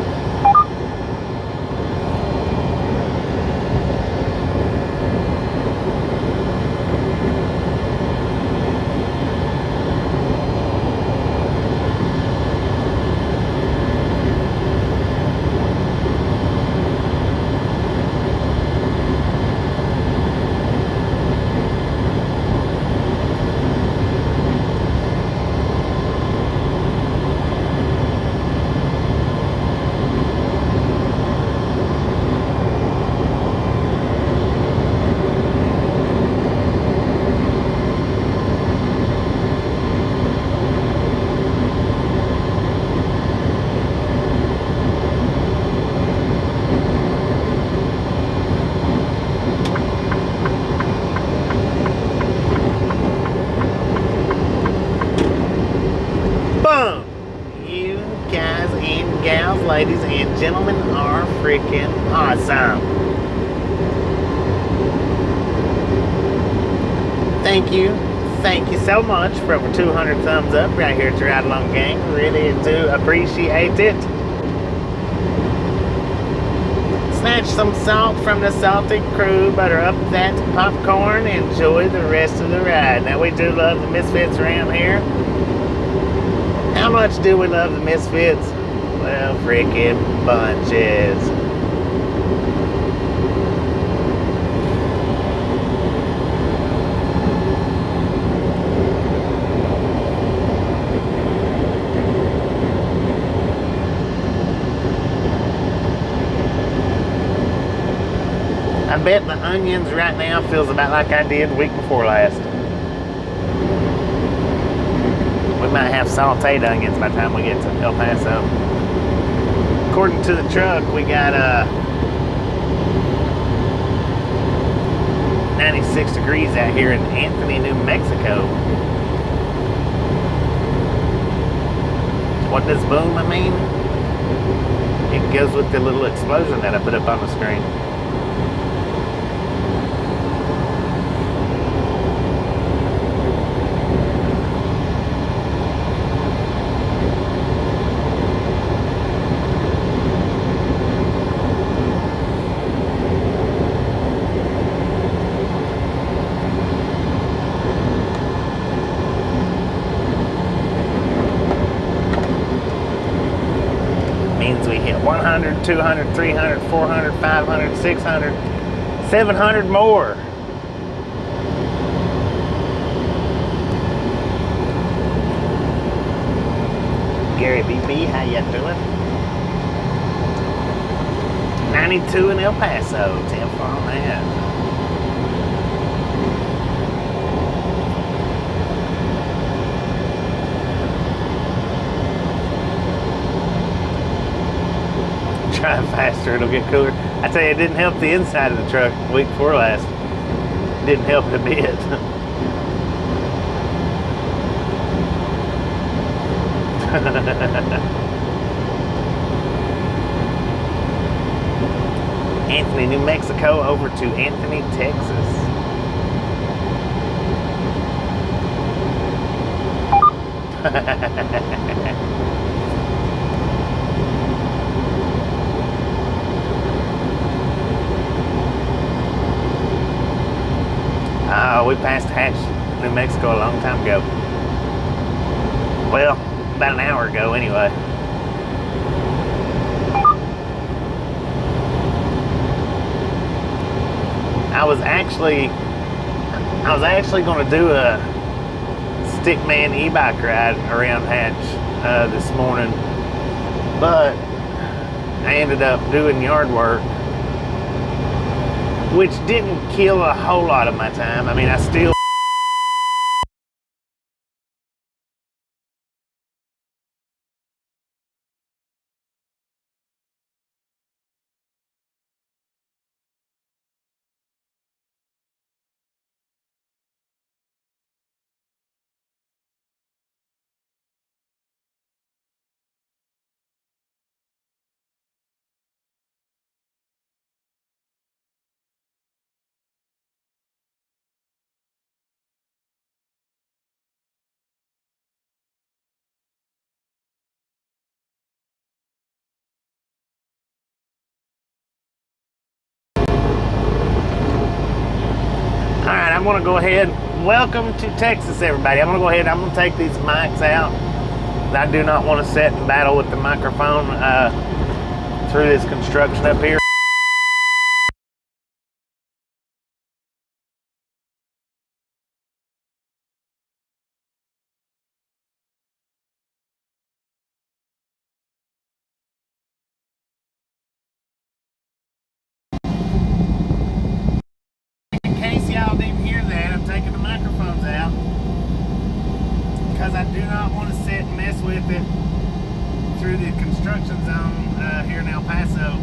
Speaker 1: Ladies and gentlemen are freaking awesome. Thank you thank you so much for over 200 thumbs up right here at your Ride Along Gang. Really do appreciate it. Snatch some salt from the salty crew, butter up that popcorn, enjoy the rest of the ride. Now, we do love the Misfits around here. How much do we love the Misfits? Well, freaking bunches. I bet the onions right now feels about like I did the week before last. We might have sauteed onions by the time we get to El Paso. According to the truck, we got 96 degrees out here in Anthony, New Mexico. What does boom I mean? It goes with the little explosion that I put up on the screen. We hit 100, 200, 300, 400, 500, 600, 700 more. Gary BB, how you doing? 92 in El Paso, 10 for on that. Drive faster, it'll get cooler. I tell you, it didn't help the inside of the truck the week before last. It didn't help it a bit. Anthony, New Mexico over to Anthony, Texas. We passed Hatch, New Mexico a long time ago. Well, about an hour ago anyway. I was actually going to do a stickman e-bike ride around Hatch this morning, but I ended up doing yard work, which didn't kill a whole lot of my time. I mean, I still I'm going to go ahead. Welcome to Texas, everybody. I'm going to go ahead. I'm going to take these mics out. I do not want to sit and battle with the microphone through this construction up here. In case y'all didn't hear that, I'm taking the microphones out because I do not want to sit and mess with it through the construction zone here in El Paso.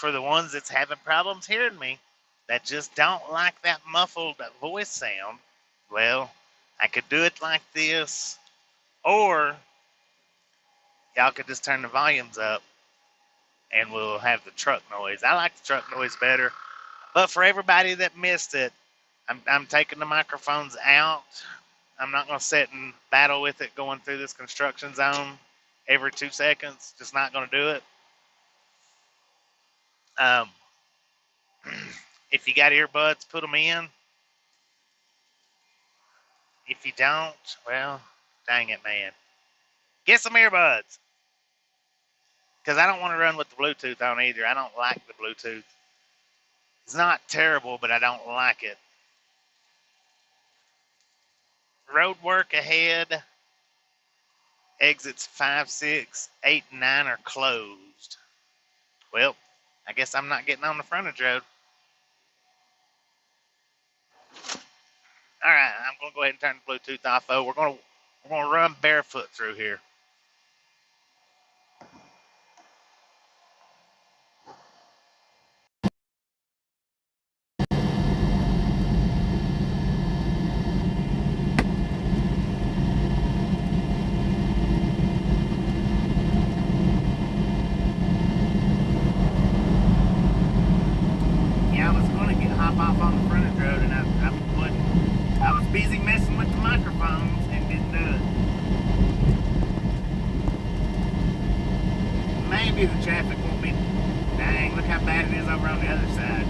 Speaker 1: for the ones that's having problems hearing me, that just don't like that muffled voice sound, well, I could do it like this, or y'all could just turn the volumes up and we'll have the truck noise. I like the truck noise better. But for everybody that missed it, I'm taking the microphones out. I'm not going to sit and battle with it going through this construction zone every 2 seconds. Just not going to do it. If you got earbuds, put them in. If you don't, well, dang it, man. Get some earbuds. Because I don't want to run with the Bluetooth on either. I don't like the Bluetooth. It's not terrible, but I don't like it. Road work ahead. Exits 5, 6, 8, and 9 are closed. Well, I guess I'm not getting on the frontage road. All right, I'm going to go ahead and turn the Bluetooth off, though. We're going to run barefoot through here. Yeah, I was going to hop off on the frontage road, and I was busy messing with the microphones and didn't do it. Maybe the traffic won't be. Dang, look how bad it is over on the other side.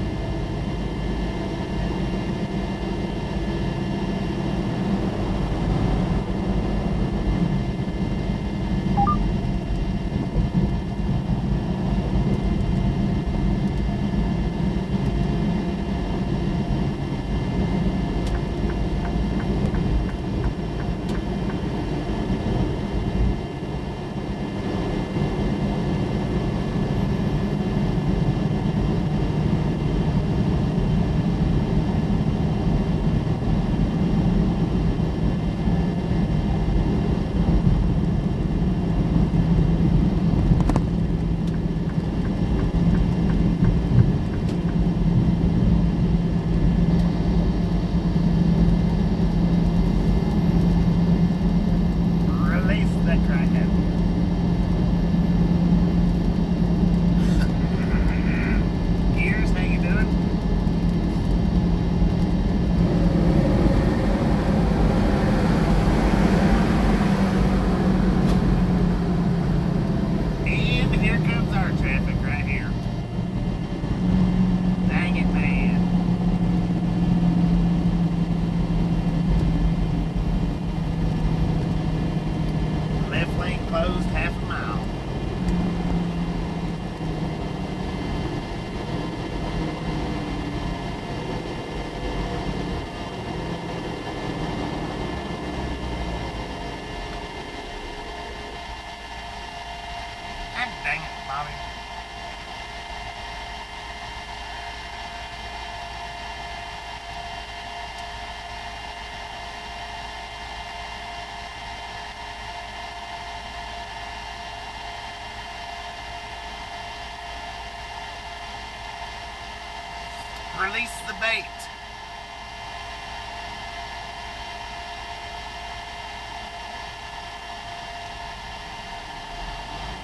Speaker 1: Release the bait.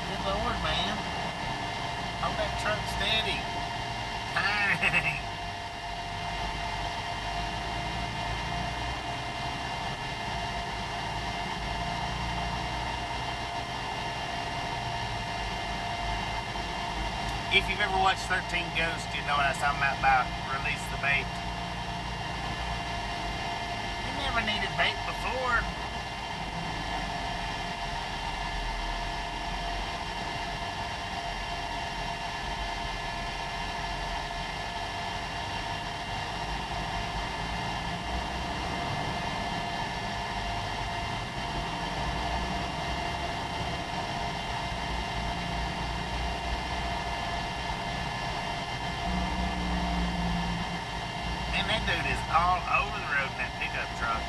Speaker 1: Good Lord, man. Hold that truck steady. Dang. If you've ever watched 13 Ghosts, you know what I was talking about release the bait. You never needed bait before. Man, that dude is all over the road in that pickup truck.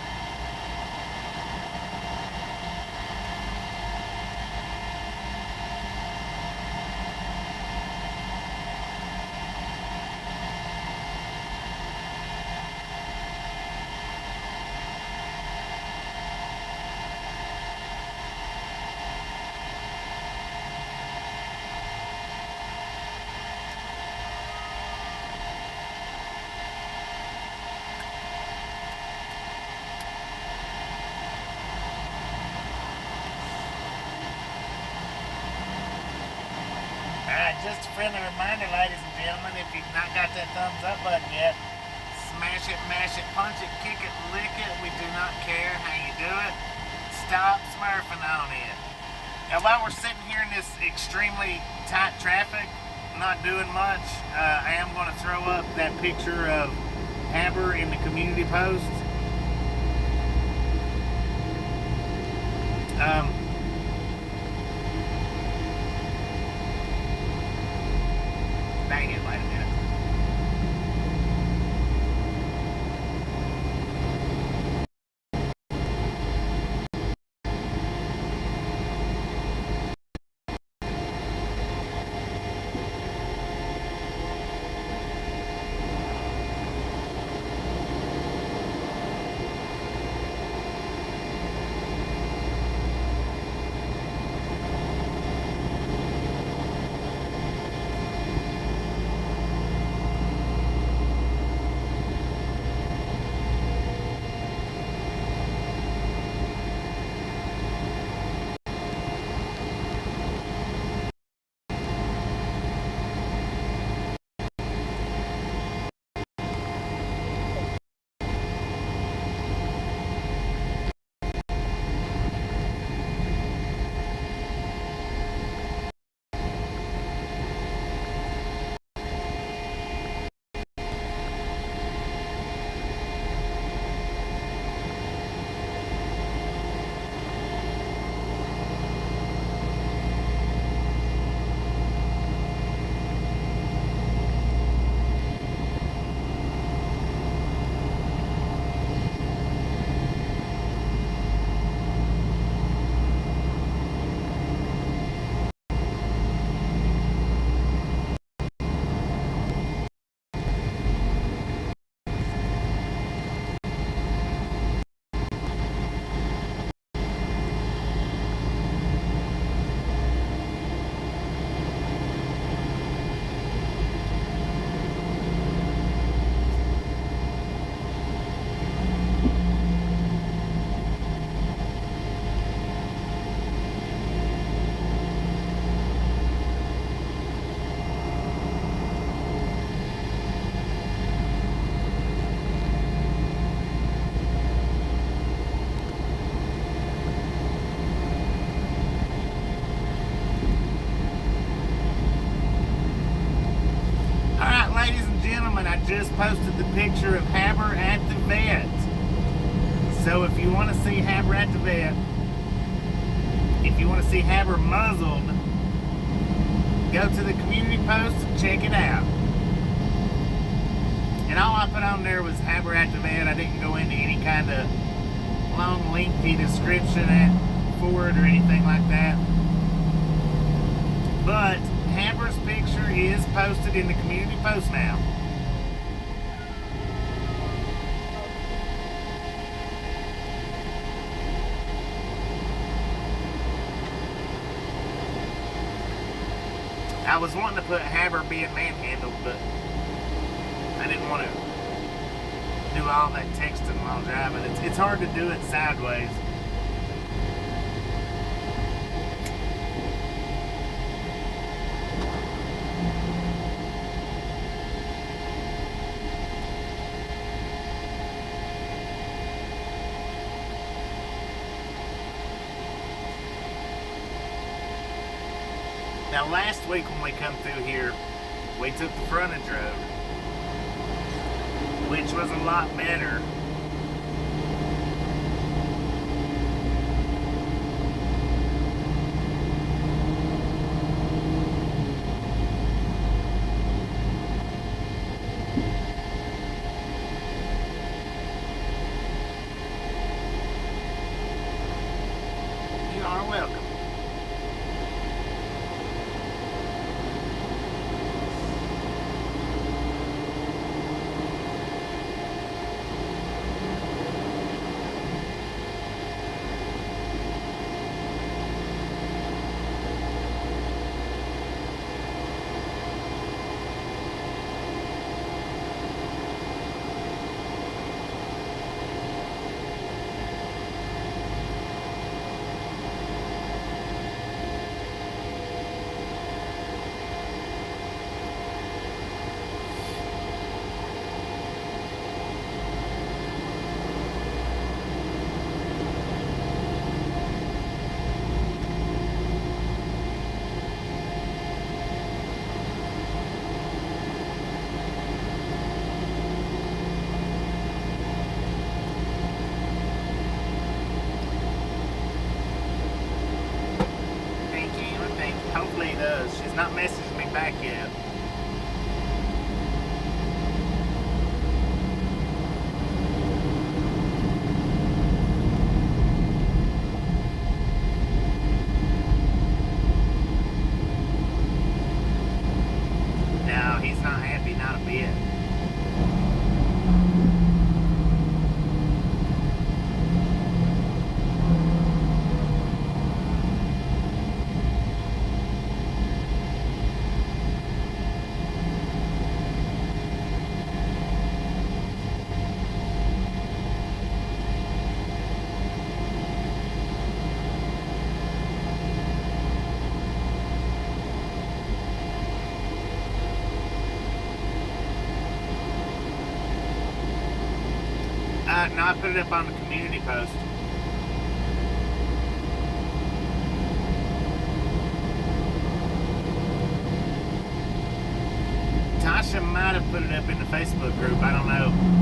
Speaker 1: just a friendly reminder, ladies and gentlemen, if you've not got that thumbs up button yet, smash it, mash it, punch it, kick it, lick it. We do not care how you do it. Stop smurfing on it. Now, while we're sitting here in this extremely tight traffic, not doing much, I am going to throw up that picture of Haber in the community post. Dang it, wait a minute. I just posted the picture of Haber at the vet. So if you want to see Haber at the vet, if you want to see Haber muzzled, go to the community post and check it out. And all I put on there was Haber at the vet. I didn't go into any kind of long, lengthy description for it or anything like that. But Haber's picture is posted in the community post now. I was wanting to put Haber being manhandled, but I didn't want to do all that texting while driving. It's hard to do it sideways. Now last week when we come through here, we took the frontage road, which was a lot better. You are welcome. He's not messaged me back yet. No, he's not happy, not a bit. No, I put it up on the community post. Tasha might have put it up in the Facebook group. I don't know.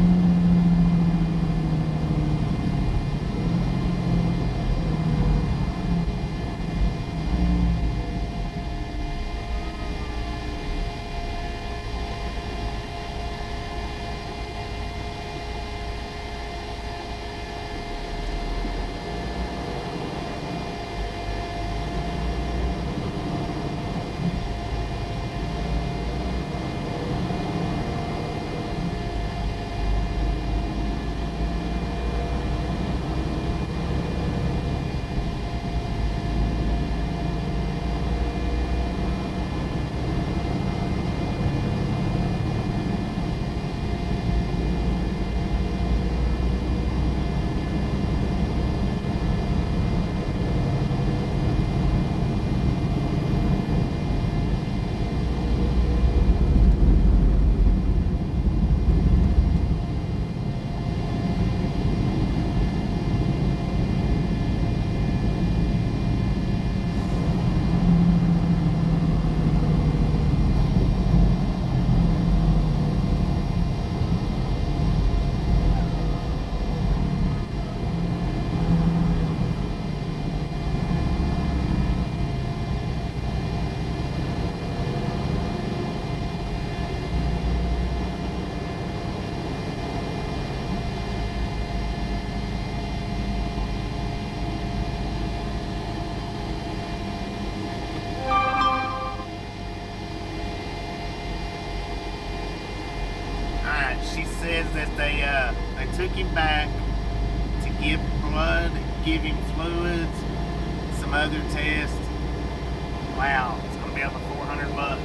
Speaker 1: She says that they took him back to give blood, give him fluids, some other tests. Wow, it's gonna be over $400.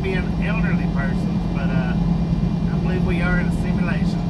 Speaker 1: being elderly persons, but I believe we are in a simulation.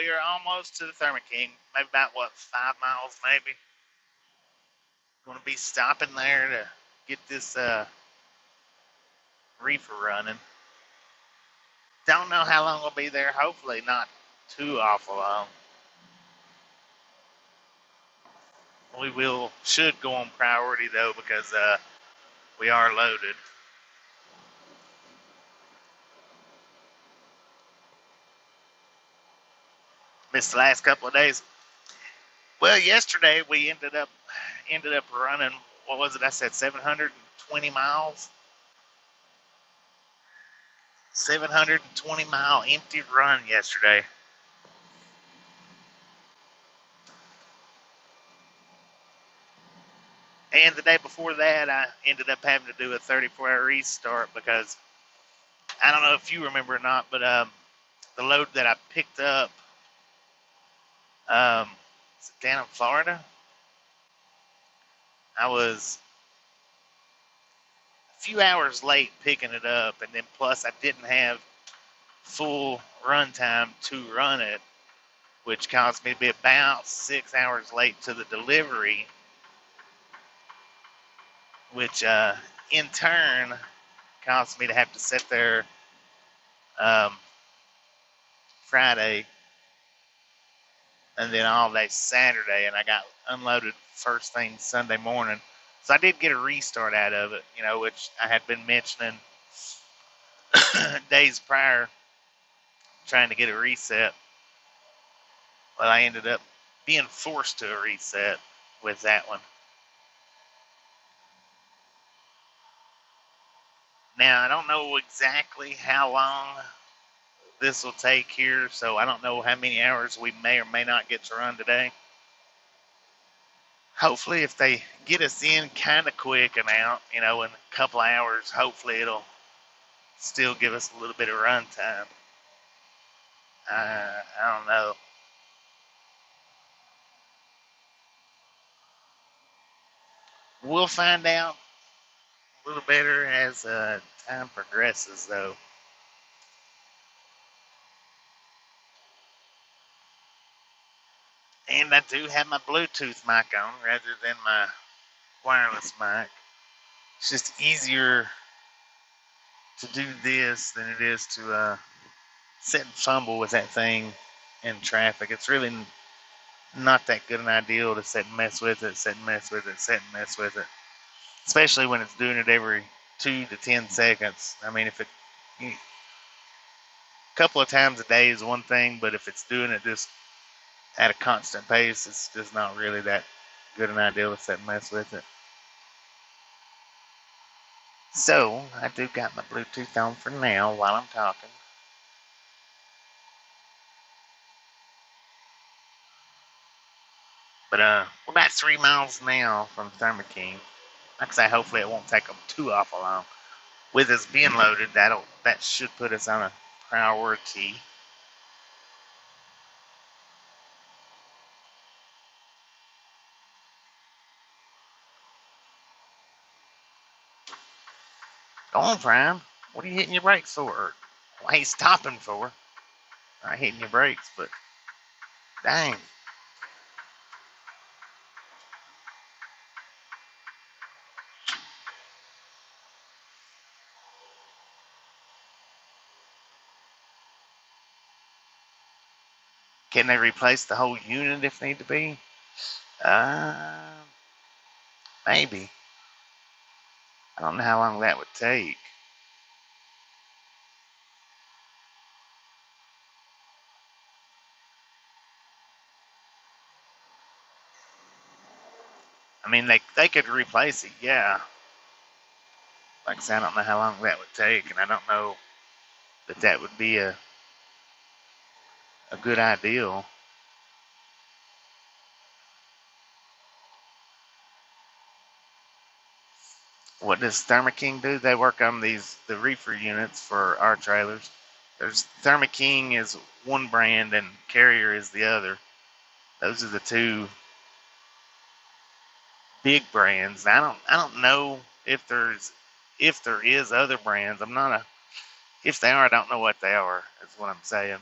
Speaker 1: we are almost to the Thermo King. Maybe about, what, 5 miles maybe? Going to be stopping there to get this reefer running. Don't know how long we'll be there. Hopefully not too awful long. We should go on priority though because we are loaded. Missed the last couple of days. Well, yesterday we ended up running, what was it? I said 720 miles. 720-mile empty run yesterday. And the day before that, I ended up having to do a 34-hour restart because I don't know if you remember or not, but the load that I picked up, is it down in Florida? I was a few hours late picking it up, and then plus I didn't have full run time to run it, which caused me to be about 6 hours late to the delivery, which in turn caused me to have to sit there Friday and then all day Saturday, and I got unloaded first thing Sunday morning. So I did get a restart out of it, which I had been mentioning days prior, trying to get a reset. Well, I ended up being forced to a reset with that one. Now, I don't know exactly how long this will take here, so I don't know how many hours we may or may not get to run today. Hopefully, if they get us in kind of quick and out, in a couple of hours, hopefully it'll still give us a little bit of run time. I don't know. We'll find out a little better as time progresses, though. And I do have my Bluetooth mic on rather than my wireless mic. It's just easier to do this than it is to sit and fumble with that thing in traffic. It's really not that good an idea to sit and mess with it, sit and mess with it, sit and mess with it. Especially when it's doing it every 2 to 10 seconds. I mean, if it a couple of times a day is one thing, but if it's doing it just at a constant pace, it's just not really that good an idea to sit and mess with it. So, I do got my Bluetooth on for now while I'm talking. But we're about 3 miles now from Thermo King. Like I say, hopefully it won't take them too awful long. With us being loaded, that should put us on a priority. Go on, Prime. What are you hitting your brakes for? Why are you stopping for? Not hitting your brakes, but dang. Can they replace the whole unit if need to be? Maybe. I don't know how long that would take. I mean, they could replace it, yeah. Like I said, I don't know how long that would take, and I don't know that would be a good idea. What does Thermo King do? They work on the Reefer units for our trailers. There's Thermo King is one brand and Carrier is the other. Those are the two big brands. I don't know if there is other brands. If they are, I don't know what they are. Is what I'm saying.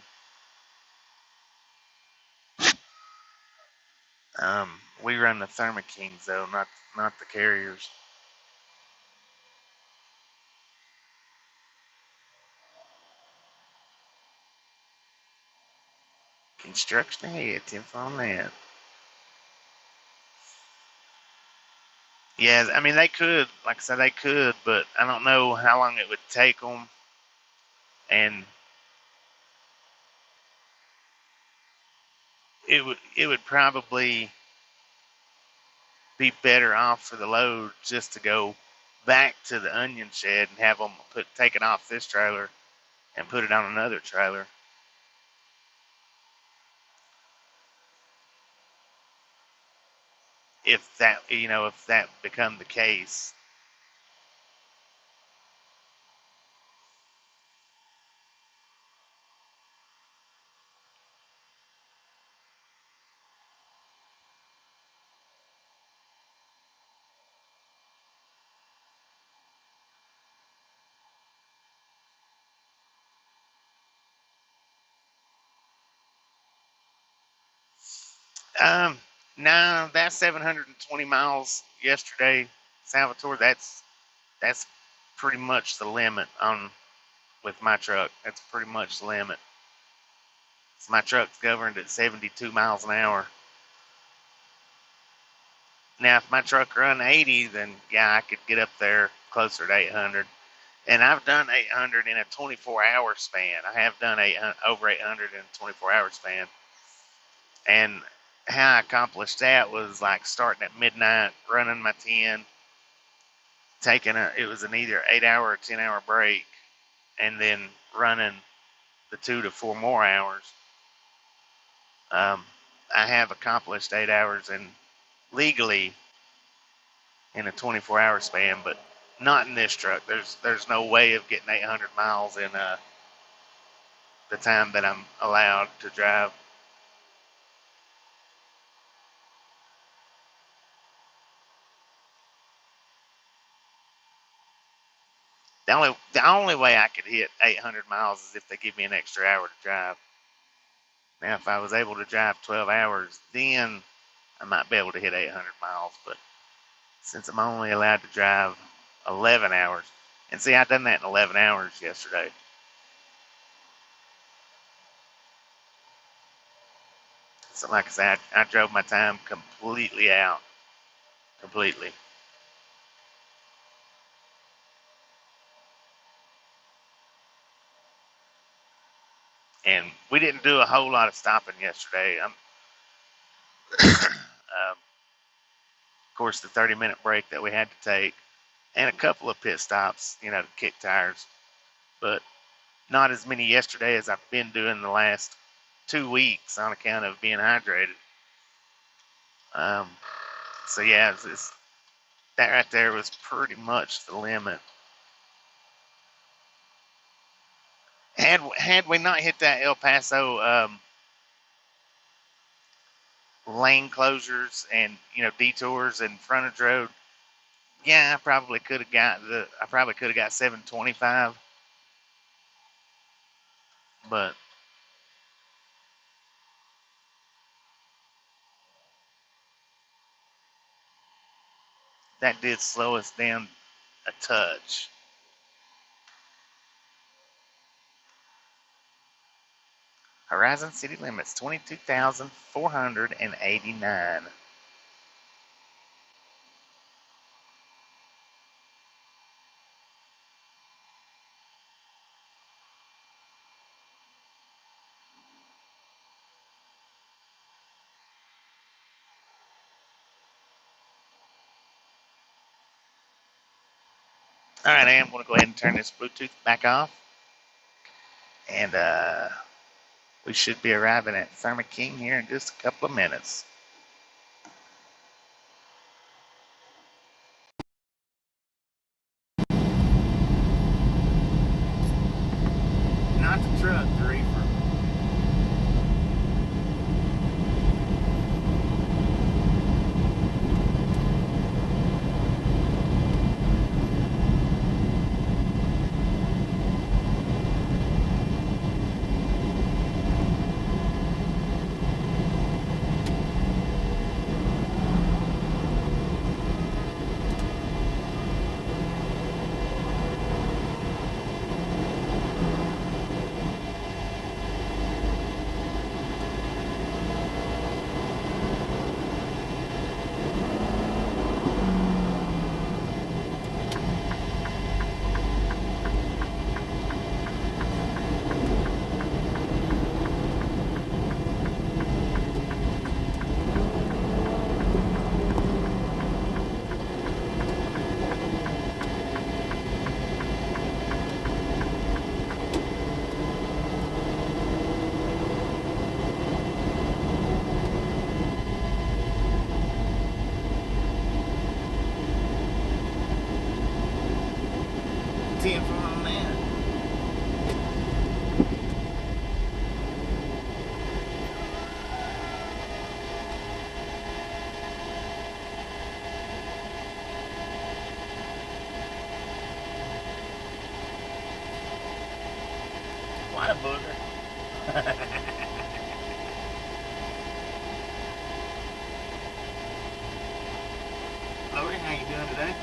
Speaker 1: We run the Thermo Kings though, not the carriers. Construction ahead, Tiff on that. Yeah, I mean they could, like I said, they could, but I don't know how long it would take them, and it would probably be better off for the load just to go back to the onion shed and have them take it off this trailer and put it on another trailer. If that become the case. Um, no, that's 720 miles yesterday, Salvatore. That's pretty much the limit on with my truck. That's pretty much the limit. So my truck's governed at 72 miles an hour. Now, if my truck run 80, then yeah, I could get up there closer to 800. And I've done 800 in a 24-hour span. I have done over 800 in a 24-hour span. And how I accomplished that was like starting at midnight, running my 10, it was an either 8-hour or 10-hour break, and then running the 2 to 4 more hours. I have accomplished 8 hours and legally in a 24-hour span, but not in this truck. There's no way of getting 800 miles in the time that I'm allowed to drive. The only way I could hit 800 miles is if they give me an extra hour to drive. Now, if I was able to drive 12 hours, then I might be able to hit 800 miles. But since I'm only allowed to drive 11 hours, and see, I done that in 11 hours yesterday. So, like I said, I drove my time completely out, completely. And we didn't do a whole lot of stopping yesterday. Of course, the 30-minute break that we had to take, and a couple of pit stops, to kick tires, but not as many yesterday as I've been doing the last 2 weeks on account of being hydrated. So yeah, that right there was pretty much the limit. Had we not hit that El Paso lane closures and detours and frontage road, yeah, I probably could have got 725, but that did slow us down a touch. Horizon city limits 22,489. All right, I am going to go ahead and turn this Bluetooth back off, and we should be arriving at Thermo King here in just a couple of minutes. Not the truck, the Reefer. What a booger. Lori, how you doing today?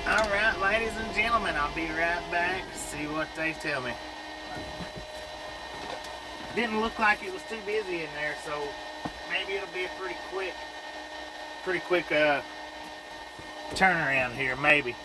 Speaker 1: Alright, ladies and gentlemen, I'll be right back. See what they tell me. Didn't look like it was too busy in there, so maybe it'll be a pretty quick turnaround here, maybe.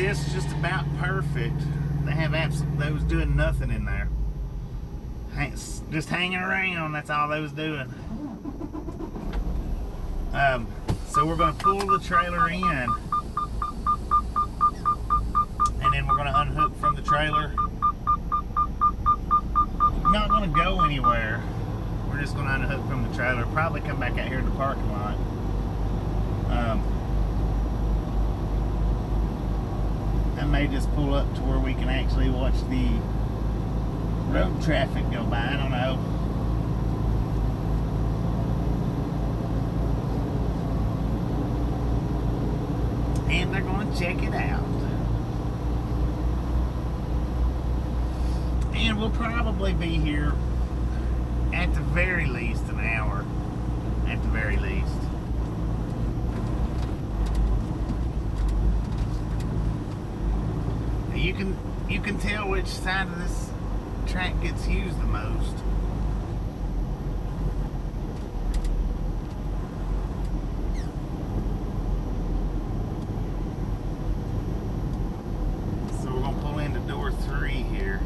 Speaker 1: this just about perfect. They have they was doing nothing in there. Just hanging around, that's all they was doing. So we're gonna pull the trailer in, and then we're gonna unhook from the trailer. Not gonna go anywhere. We're just gonna unhook from the trailer. Probably come back out here in the parking lot. I may just pull up to where we can actually watch the road traffic go by. I don't know. And they're going to check it out. And we'll probably be here at the very least an hour. At the very least. You can tell which side of this track gets used the most. So we're gonna pull into door 3 here.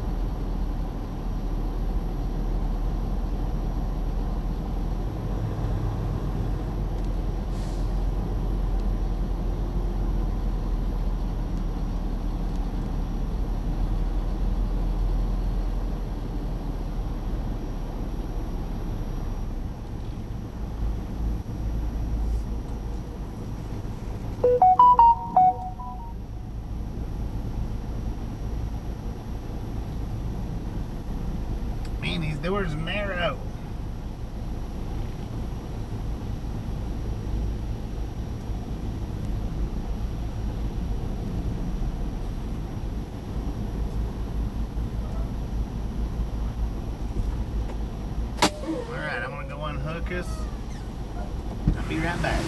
Speaker 1: Man, these doors are narrow. Alright, I'm gonna go unhook us. I'll be right back.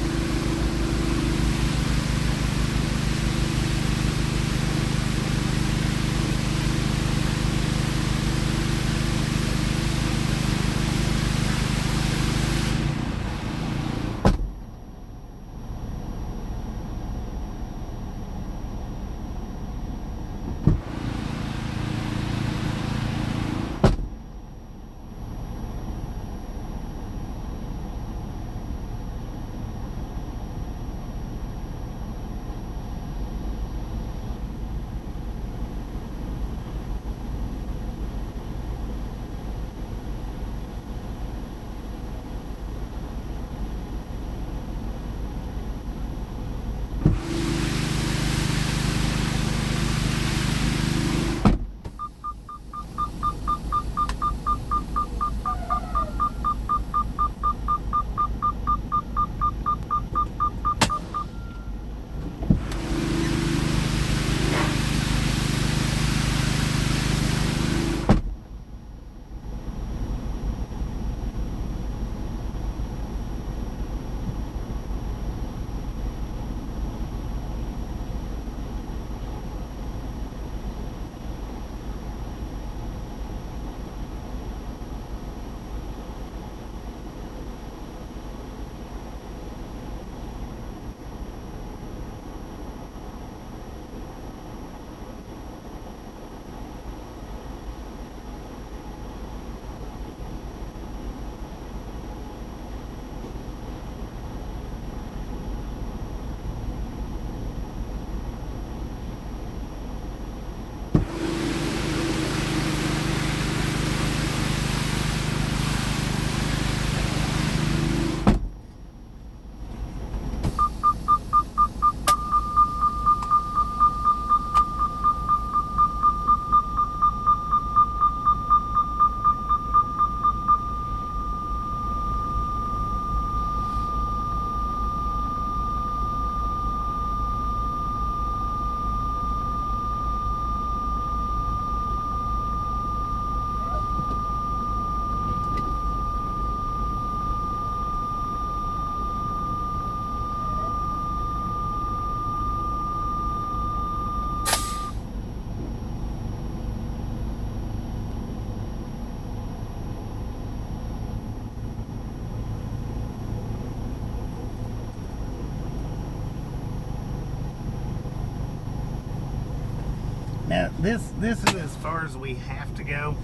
Speaker 1: Now, this is as far as we have to go.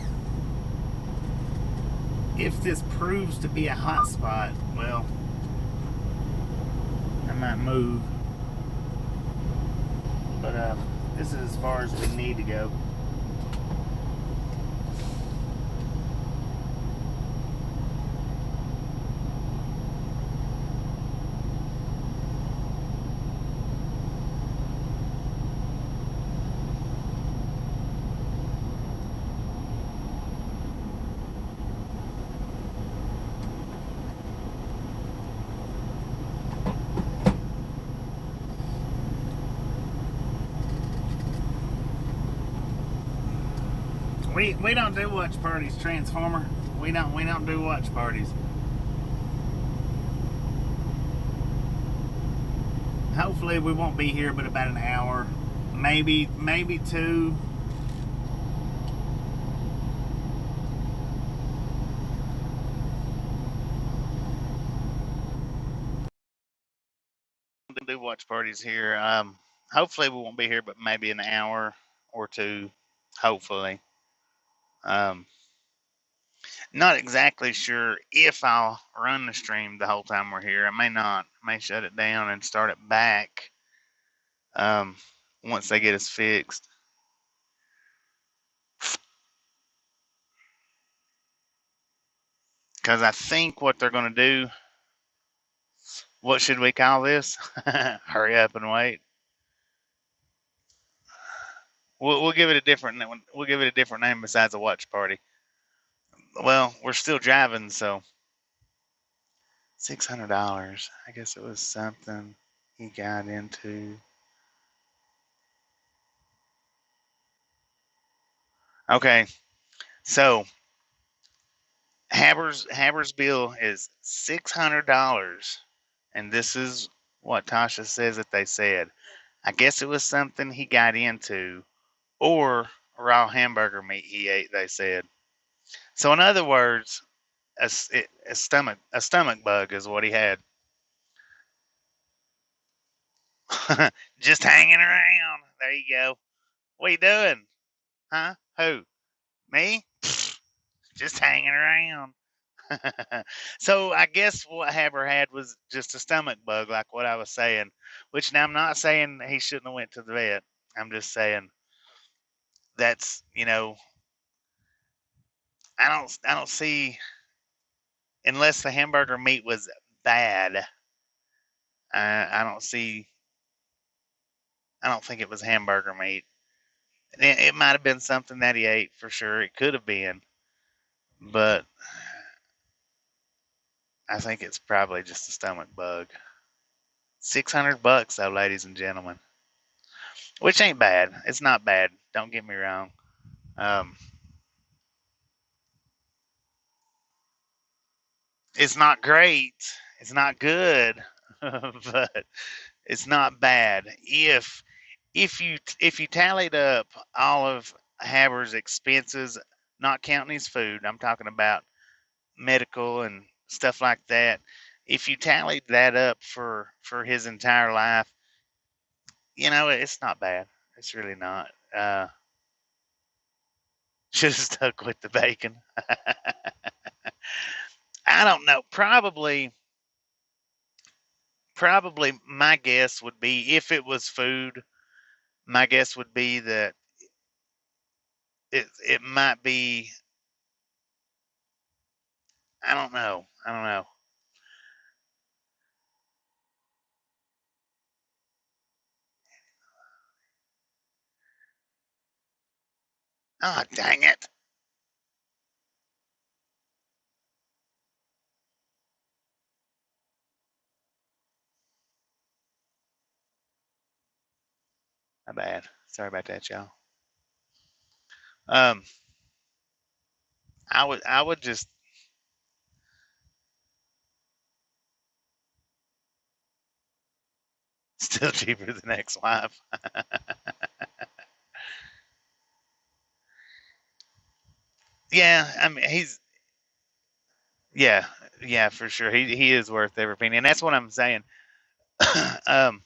Speaker 1: If this proves to be a hot spot, well, I might move. But this is as far as we need to go. We don't do watch parties, Transformer. We don't do watch parties. Hopefully we won't be here but about an hour, maybe 2. Do watch parties here. Hopefully we won't be here but maybe an hour or 2. Hopefully. Not exactly sure if I'll run the stream the whole time we're here. I may not. I may shut it down and start it back once they get us fixed. Because I think what they're going to do, what should we call this? Hurry up and wait. We'll give it a different. We'll give it a different name besides a watch party. Well, we're still driving, so $600. I guess it was something he got into. Okay, so Haber's bill is $600, and this is what Tasha says that they said. I guess it was something he got into, or raw hamburger meat he ate. They said. So in other words, a stomach bug is what he had. Just hanging around. There you go. What you doing? Huh? Who? Me? Just hanging around. So I guess what Haber had was just a stomach bug, like what I was saying. Which now I'm not saying he shouldn't have went to the vet. I'm just saying that's I don't see, unless the hamburger meat was bad. I don't see. I don't think it was hamburger meat. It might have been something that he ate for sure. It could have been, but I think it's probably just a stomach bug. $600 though, ladies and gentlemen, which ain't bad. It's not bad. Don't get me wrong. It's not great. It's not good, but it's not bad. If you tallied up all of Haber's expenses, not counting his food, I'm talking about medical and stuff like that. If you tallied that up for his entire life, it's not bad. It's really not. Should have stuck with the bacon. I don't know. Probably my guess would be, if it was food, my guess would be that it might be. I don't know. I don't know. Oh, dang it. My bad. Sorry about that, y'all. Um, I would just still cheaper than ex-wife. Yeah, I mean yeah, yeah, for sure. He is worth every penny, and that's what I'm saying. um,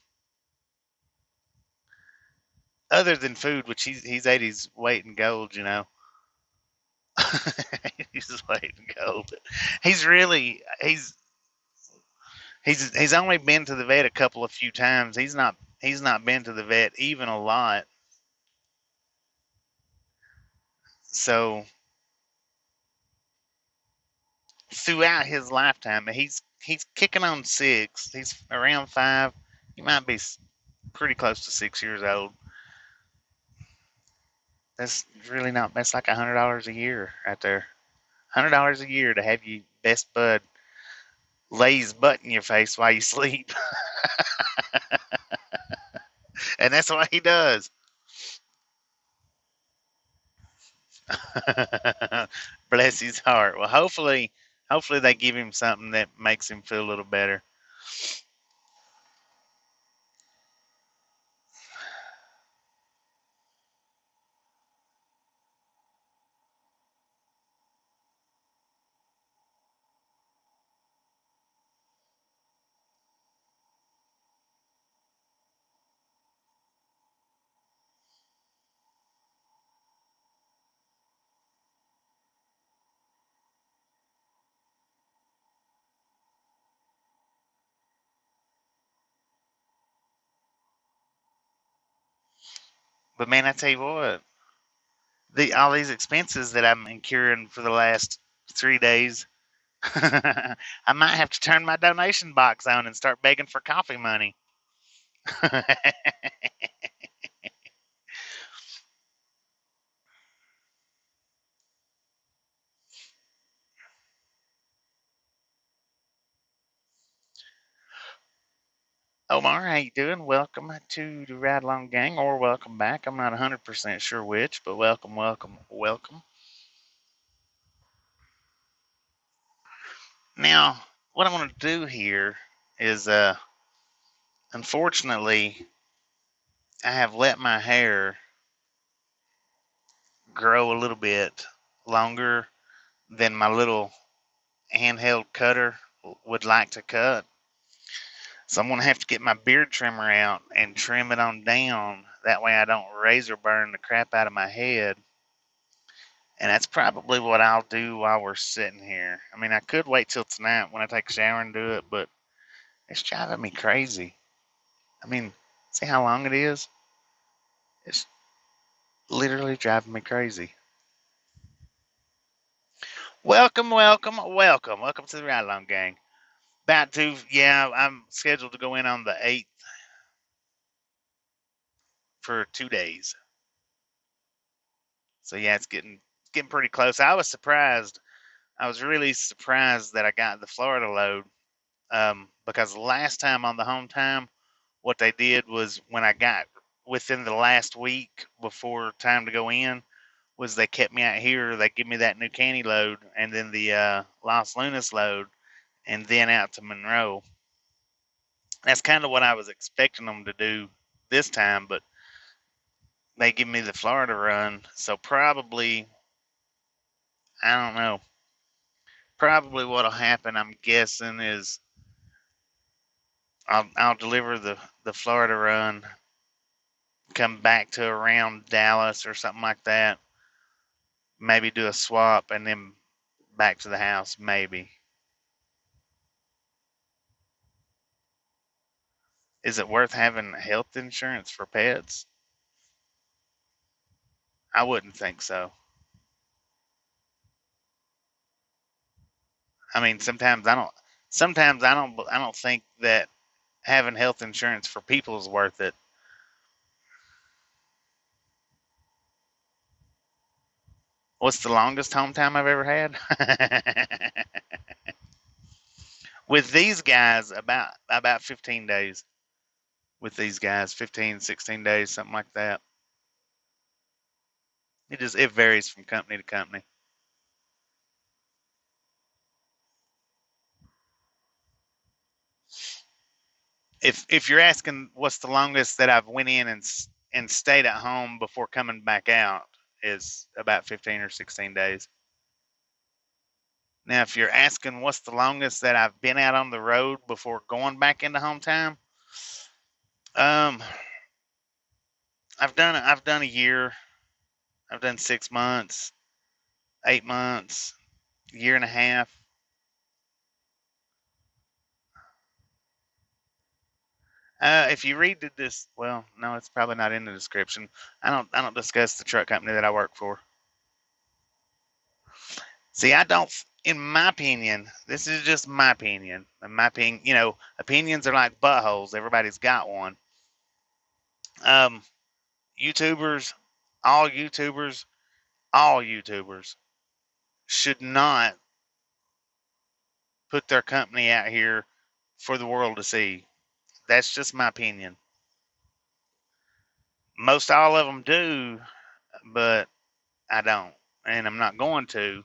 Speaker 1: other than food, which he's ate his weight in gold, you know. He's his weight in gold. He's really he's only been to the vet a couple of few times. He's not been to the vet even a lot. So throughout his lifetime, he's kicking on 6. He's around 5. He might be pretty close to 6 years old. That's really not. That's like $100 a year right there. $100 a year to have your best bud lay his butt in your face while you sleep, and that's what he does. Bless his heart. Well, hopefully they give him something that makes him feel a little better. But man, I tell you what, all these expenses that I'm incurring for the last 3 days, I might have to turn my donation box on and start begging for coffee money. Omar, how you doing? Welcome to the Ride Along Gang, or welcome back. I'm not 100% sure which, but welcome, welcome, welcome. Now, what I want to do here is, unfortunately, I have let my hair grow a little bit longer than my little handheld cutter would like to cut. So I'm going to have to get my beard trimmer out and trim it on down. That way I don't razor burn the crap out of my head. And that's probably what I'll do while we're sitting here. I mean, I could wait till tonight when I take a shower and do it, but it's driving me crazy. I mean, see how long it is? It's literally driving me crazy. Welcome, welcome, welcome. Welcome to the Ride Along Gang. Yeah, I'm scheduled to go in on the 8th for 2 days. So yeah, it's getting pretty close. I was surprised. I was really surprised that I got the Florida load, because last time on the home time, what they did was when I got within the last week before time to go in, was they kept me out here. They give me that New Caney load and then the Los Lunas load, and then out to Monroe. That's kind of what I was expecting them to do this time, but they give me the Florida run. So probably, I don't know. Probably what'll happen, I'm guessing, is I'll deliver the Florida run, come back to around Dallas or something like that. Maybe do a swap and then back to the house. Maybe. Is it worth having health insurance for pets? I wouldn't think so. I mean, I don't think that having health insurance for people is worth it. What's the longest home time I've ever had? With these guys, about 15 days. With these guys, 15, 16 days, something like that. It varies from company to company. If you're asking what's the longest that I've went in and stayed at home before coming back out, is about 15 or 16 days. Now, if you're asking what's the longest that I've been out on the road before going back into home time, um, I've done a year. I've done 6 months, 8 months, year and a half. If you read this, well, no, it's probably not in the description. I don't discuss the truck company that I work for. See, I don't. In my opinion, this is just my opinion. In my opinion, opinions are like buttholes. Everybody's got one. Um, YouTubers, all YouTubers, all YouTubers should not put their company out here for the world to see. That's just my opinion. Most all of them do, but I don't, and I'm not going to,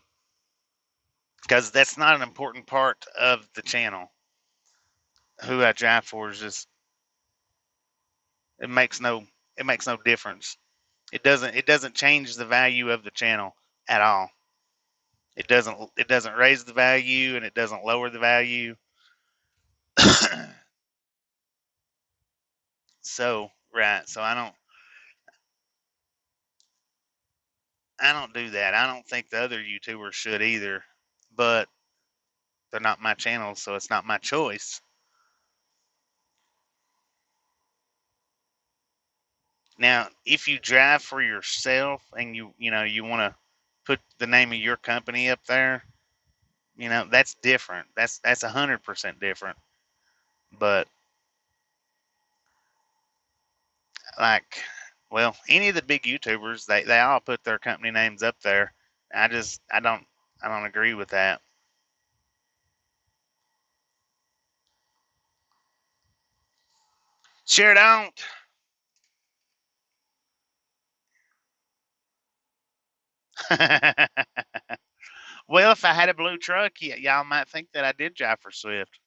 Speaker 1: because that's not an important part of the channel. Who I drive for is just it makes no it makes no difference. It doesn't change the value of the channel at all. It doesn't raise the value and it doesn't lower the value. So right, so I don't do that. I don't think the other YouTubers should either, but they're not my channel, so it's not my choice. Now, if you drive for yourself and you want to put the name of your company up there, that's different. That's 100% different. But like, well, any of the big YouTubers, they all put their company names up there. I don't agree with that. Sure don't. Well, if I had a blue truck, y'all might think that I did drive for Swift.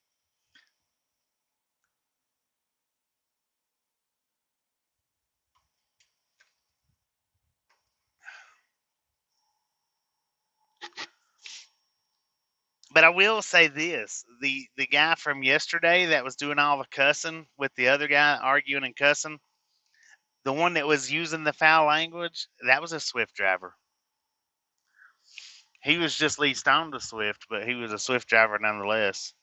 Speaker 1: But I will say this: the guy from yesterday that was doing all the cussing with the other guy arguing and cussing, the one that was using the foul language, that was a Swift driver. He was just leased on to Swift, but he was a Swift driver nonetheless.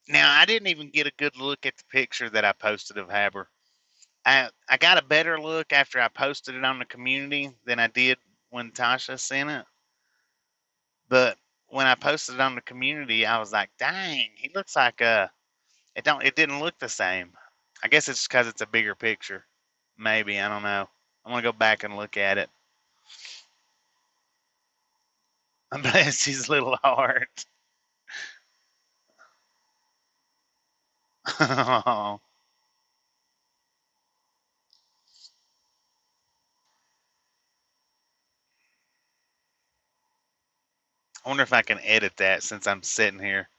Speaker 1: Now, I didn't even get a good look at the picture that I posted of Haber. I got a better look after I posted it on the community than I did when Tasha sent it. But when I posted it on the community, I was like, "Dang, he looks like it didn't look the same." I guess it's because it's a bigger picture. Maybe I don't know. I'm gonna go back and look at it. Bless his little heart. I wonder if I can edit that since I'm sitting here.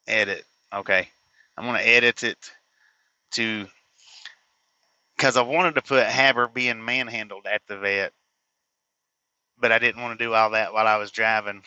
Speaker 1: Edit. Okay. I'm gonna edit it to because I wanted to put Haber being manhandled at the vet, but I didn't want to do all that while I was driving.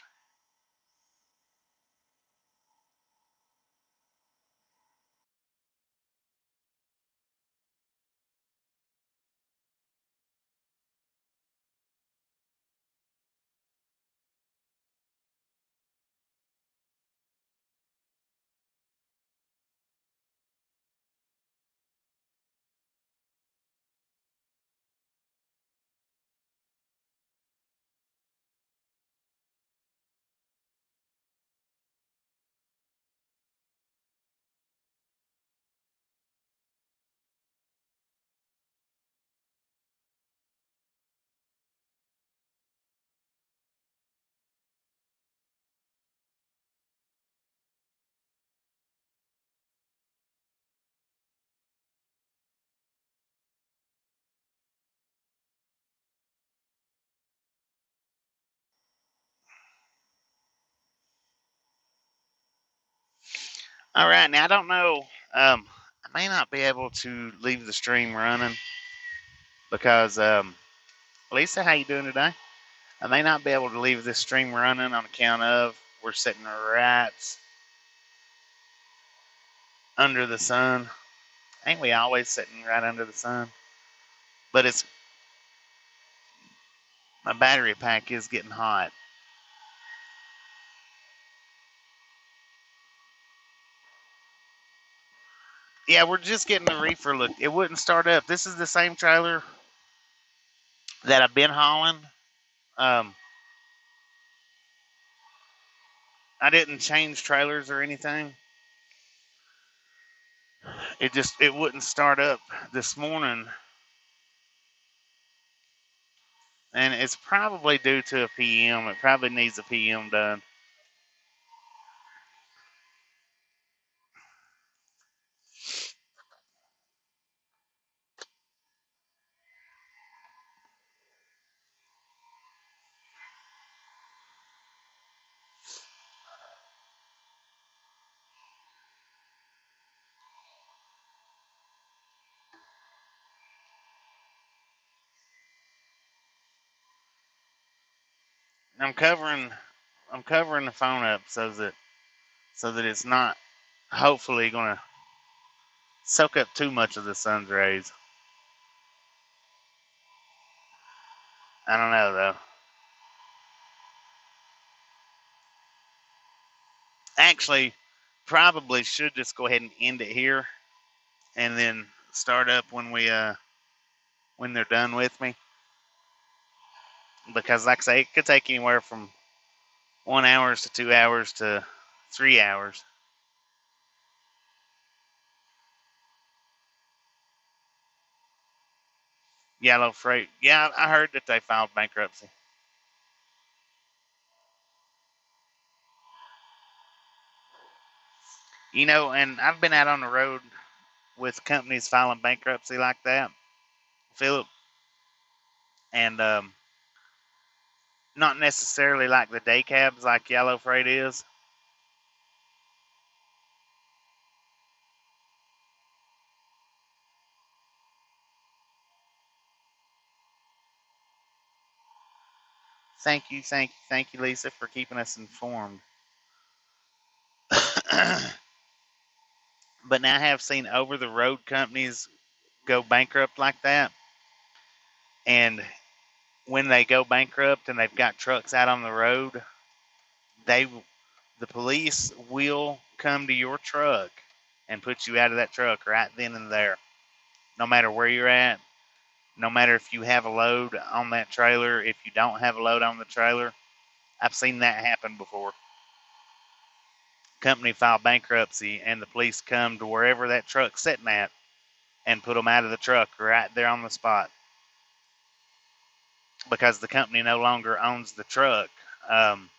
Speaker 1: All right, now I don't know. I may not be able to leave the stream running. because Lisa, how you doing today? I may not be able to leave this stream running on account of we're sitting right under the sun. Ain't we always sitting right under the sun? But it's my battery pack is getting hot. Yeah, we're just getting the reefer look. It wouldn't start up. This is the same trailer that I've been hauling. Um, I didn't change trailers or anything. It wouldn't start up this morning, and it's probably due to a PM. It probably needs a PM done. I'm covering the phone up so that it's not hopefully going to soak up too much of the sun's rays. I don't know though. Actually, probably should just go ahead and end it here, and then start up when they're done with me. Because, like I say, it could take anywhere from 1 hour to 2 hours to 3 hours. Yellow Freight. Yeah, I heard that they filed bankruptcy. And I've been out on the road with companies filing bankruptcy like that, Philip, and not necessarily like the day cabs like Yellow Freight is. Thank you, Lisa, for keeping us informed. But now I have seen over the road companies go bankrupt like that. And when they go bankrupt and they've got trucks out on the road, the police will come to your truck and put you out of that truck right then and there. No matter where you're at, no matter if you have a load on that trailer, if you don't have a load on the trailer. I've seen that happen before. Company file bankruptcy and the police come to wherever that truck's sitting at and put them out of the truck right there on the spot because the company no longer owns the truck. Um,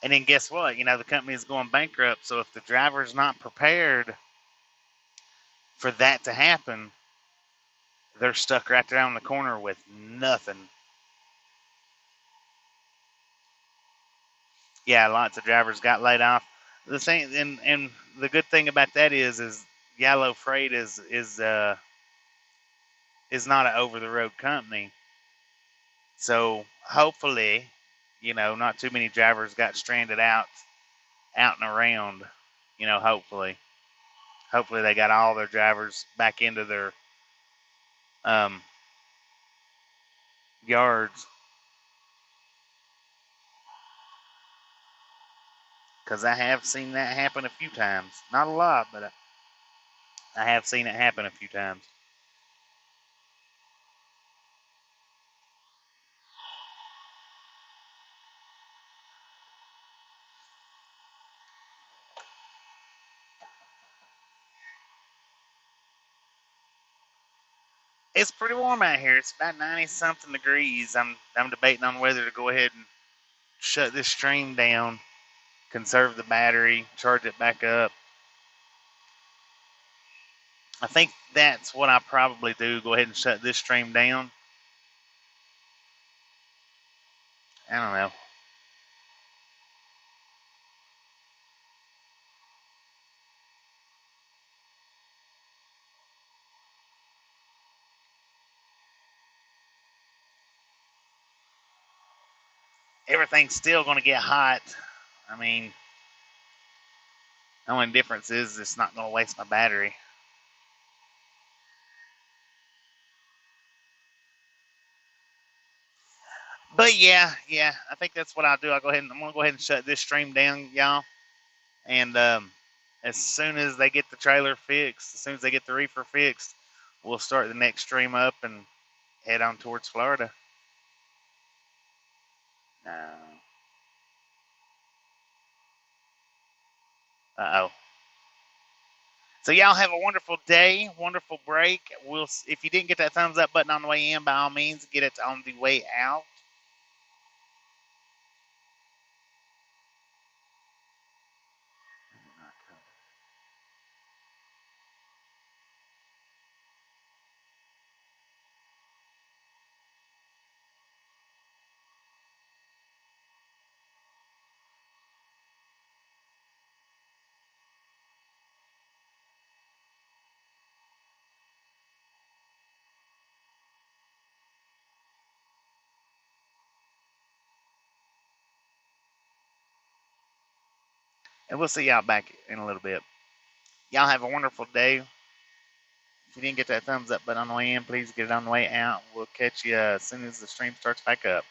Speaker 1: and then guess what? The company is going bankrupt. So if the driver's not prepared for that to happen, they're stuck right there on the corner with nothing. Yeah, lots of drivers got laid off. The thing, and the good thing about that is Yellow Freight is not an over the road company. So hopefully, not too many drivers got stranded out and around. Hopefully they got all their drivers back into their um, yards, because I have seen that happen a few times. Not a lot, but I have seen it happen a few times. It's pretty warm out here. It's about 90 something degrees. I'm debating on whether to go ahead and shut this stream down, conserve the battery, charge it back up. I think that's what I probably do. Go ahead and shut this stream down. I don't know. everything's still going to get hot. I mean, the only difference is it's not going to waste my battery. But yeah, I think that's what I'll do. I'm going to go ahead and shut this stream down, y'all. And as soon as they get the trailer fixed, as soon as they get the reefer fixed, we'll start the next stream up and head on towards Florida. Uh-oh. So y'all have a wonderful day, wonderful break. If you didn't get that thumbs up button on the way in, by all means, get it on the way out. And we'll see y'all back in a little bit. Y'all have a wonderful day. If you didn't get that thumbs up button on the way in, please get it on the way out. We'll catch you as soon as the stream starts back up.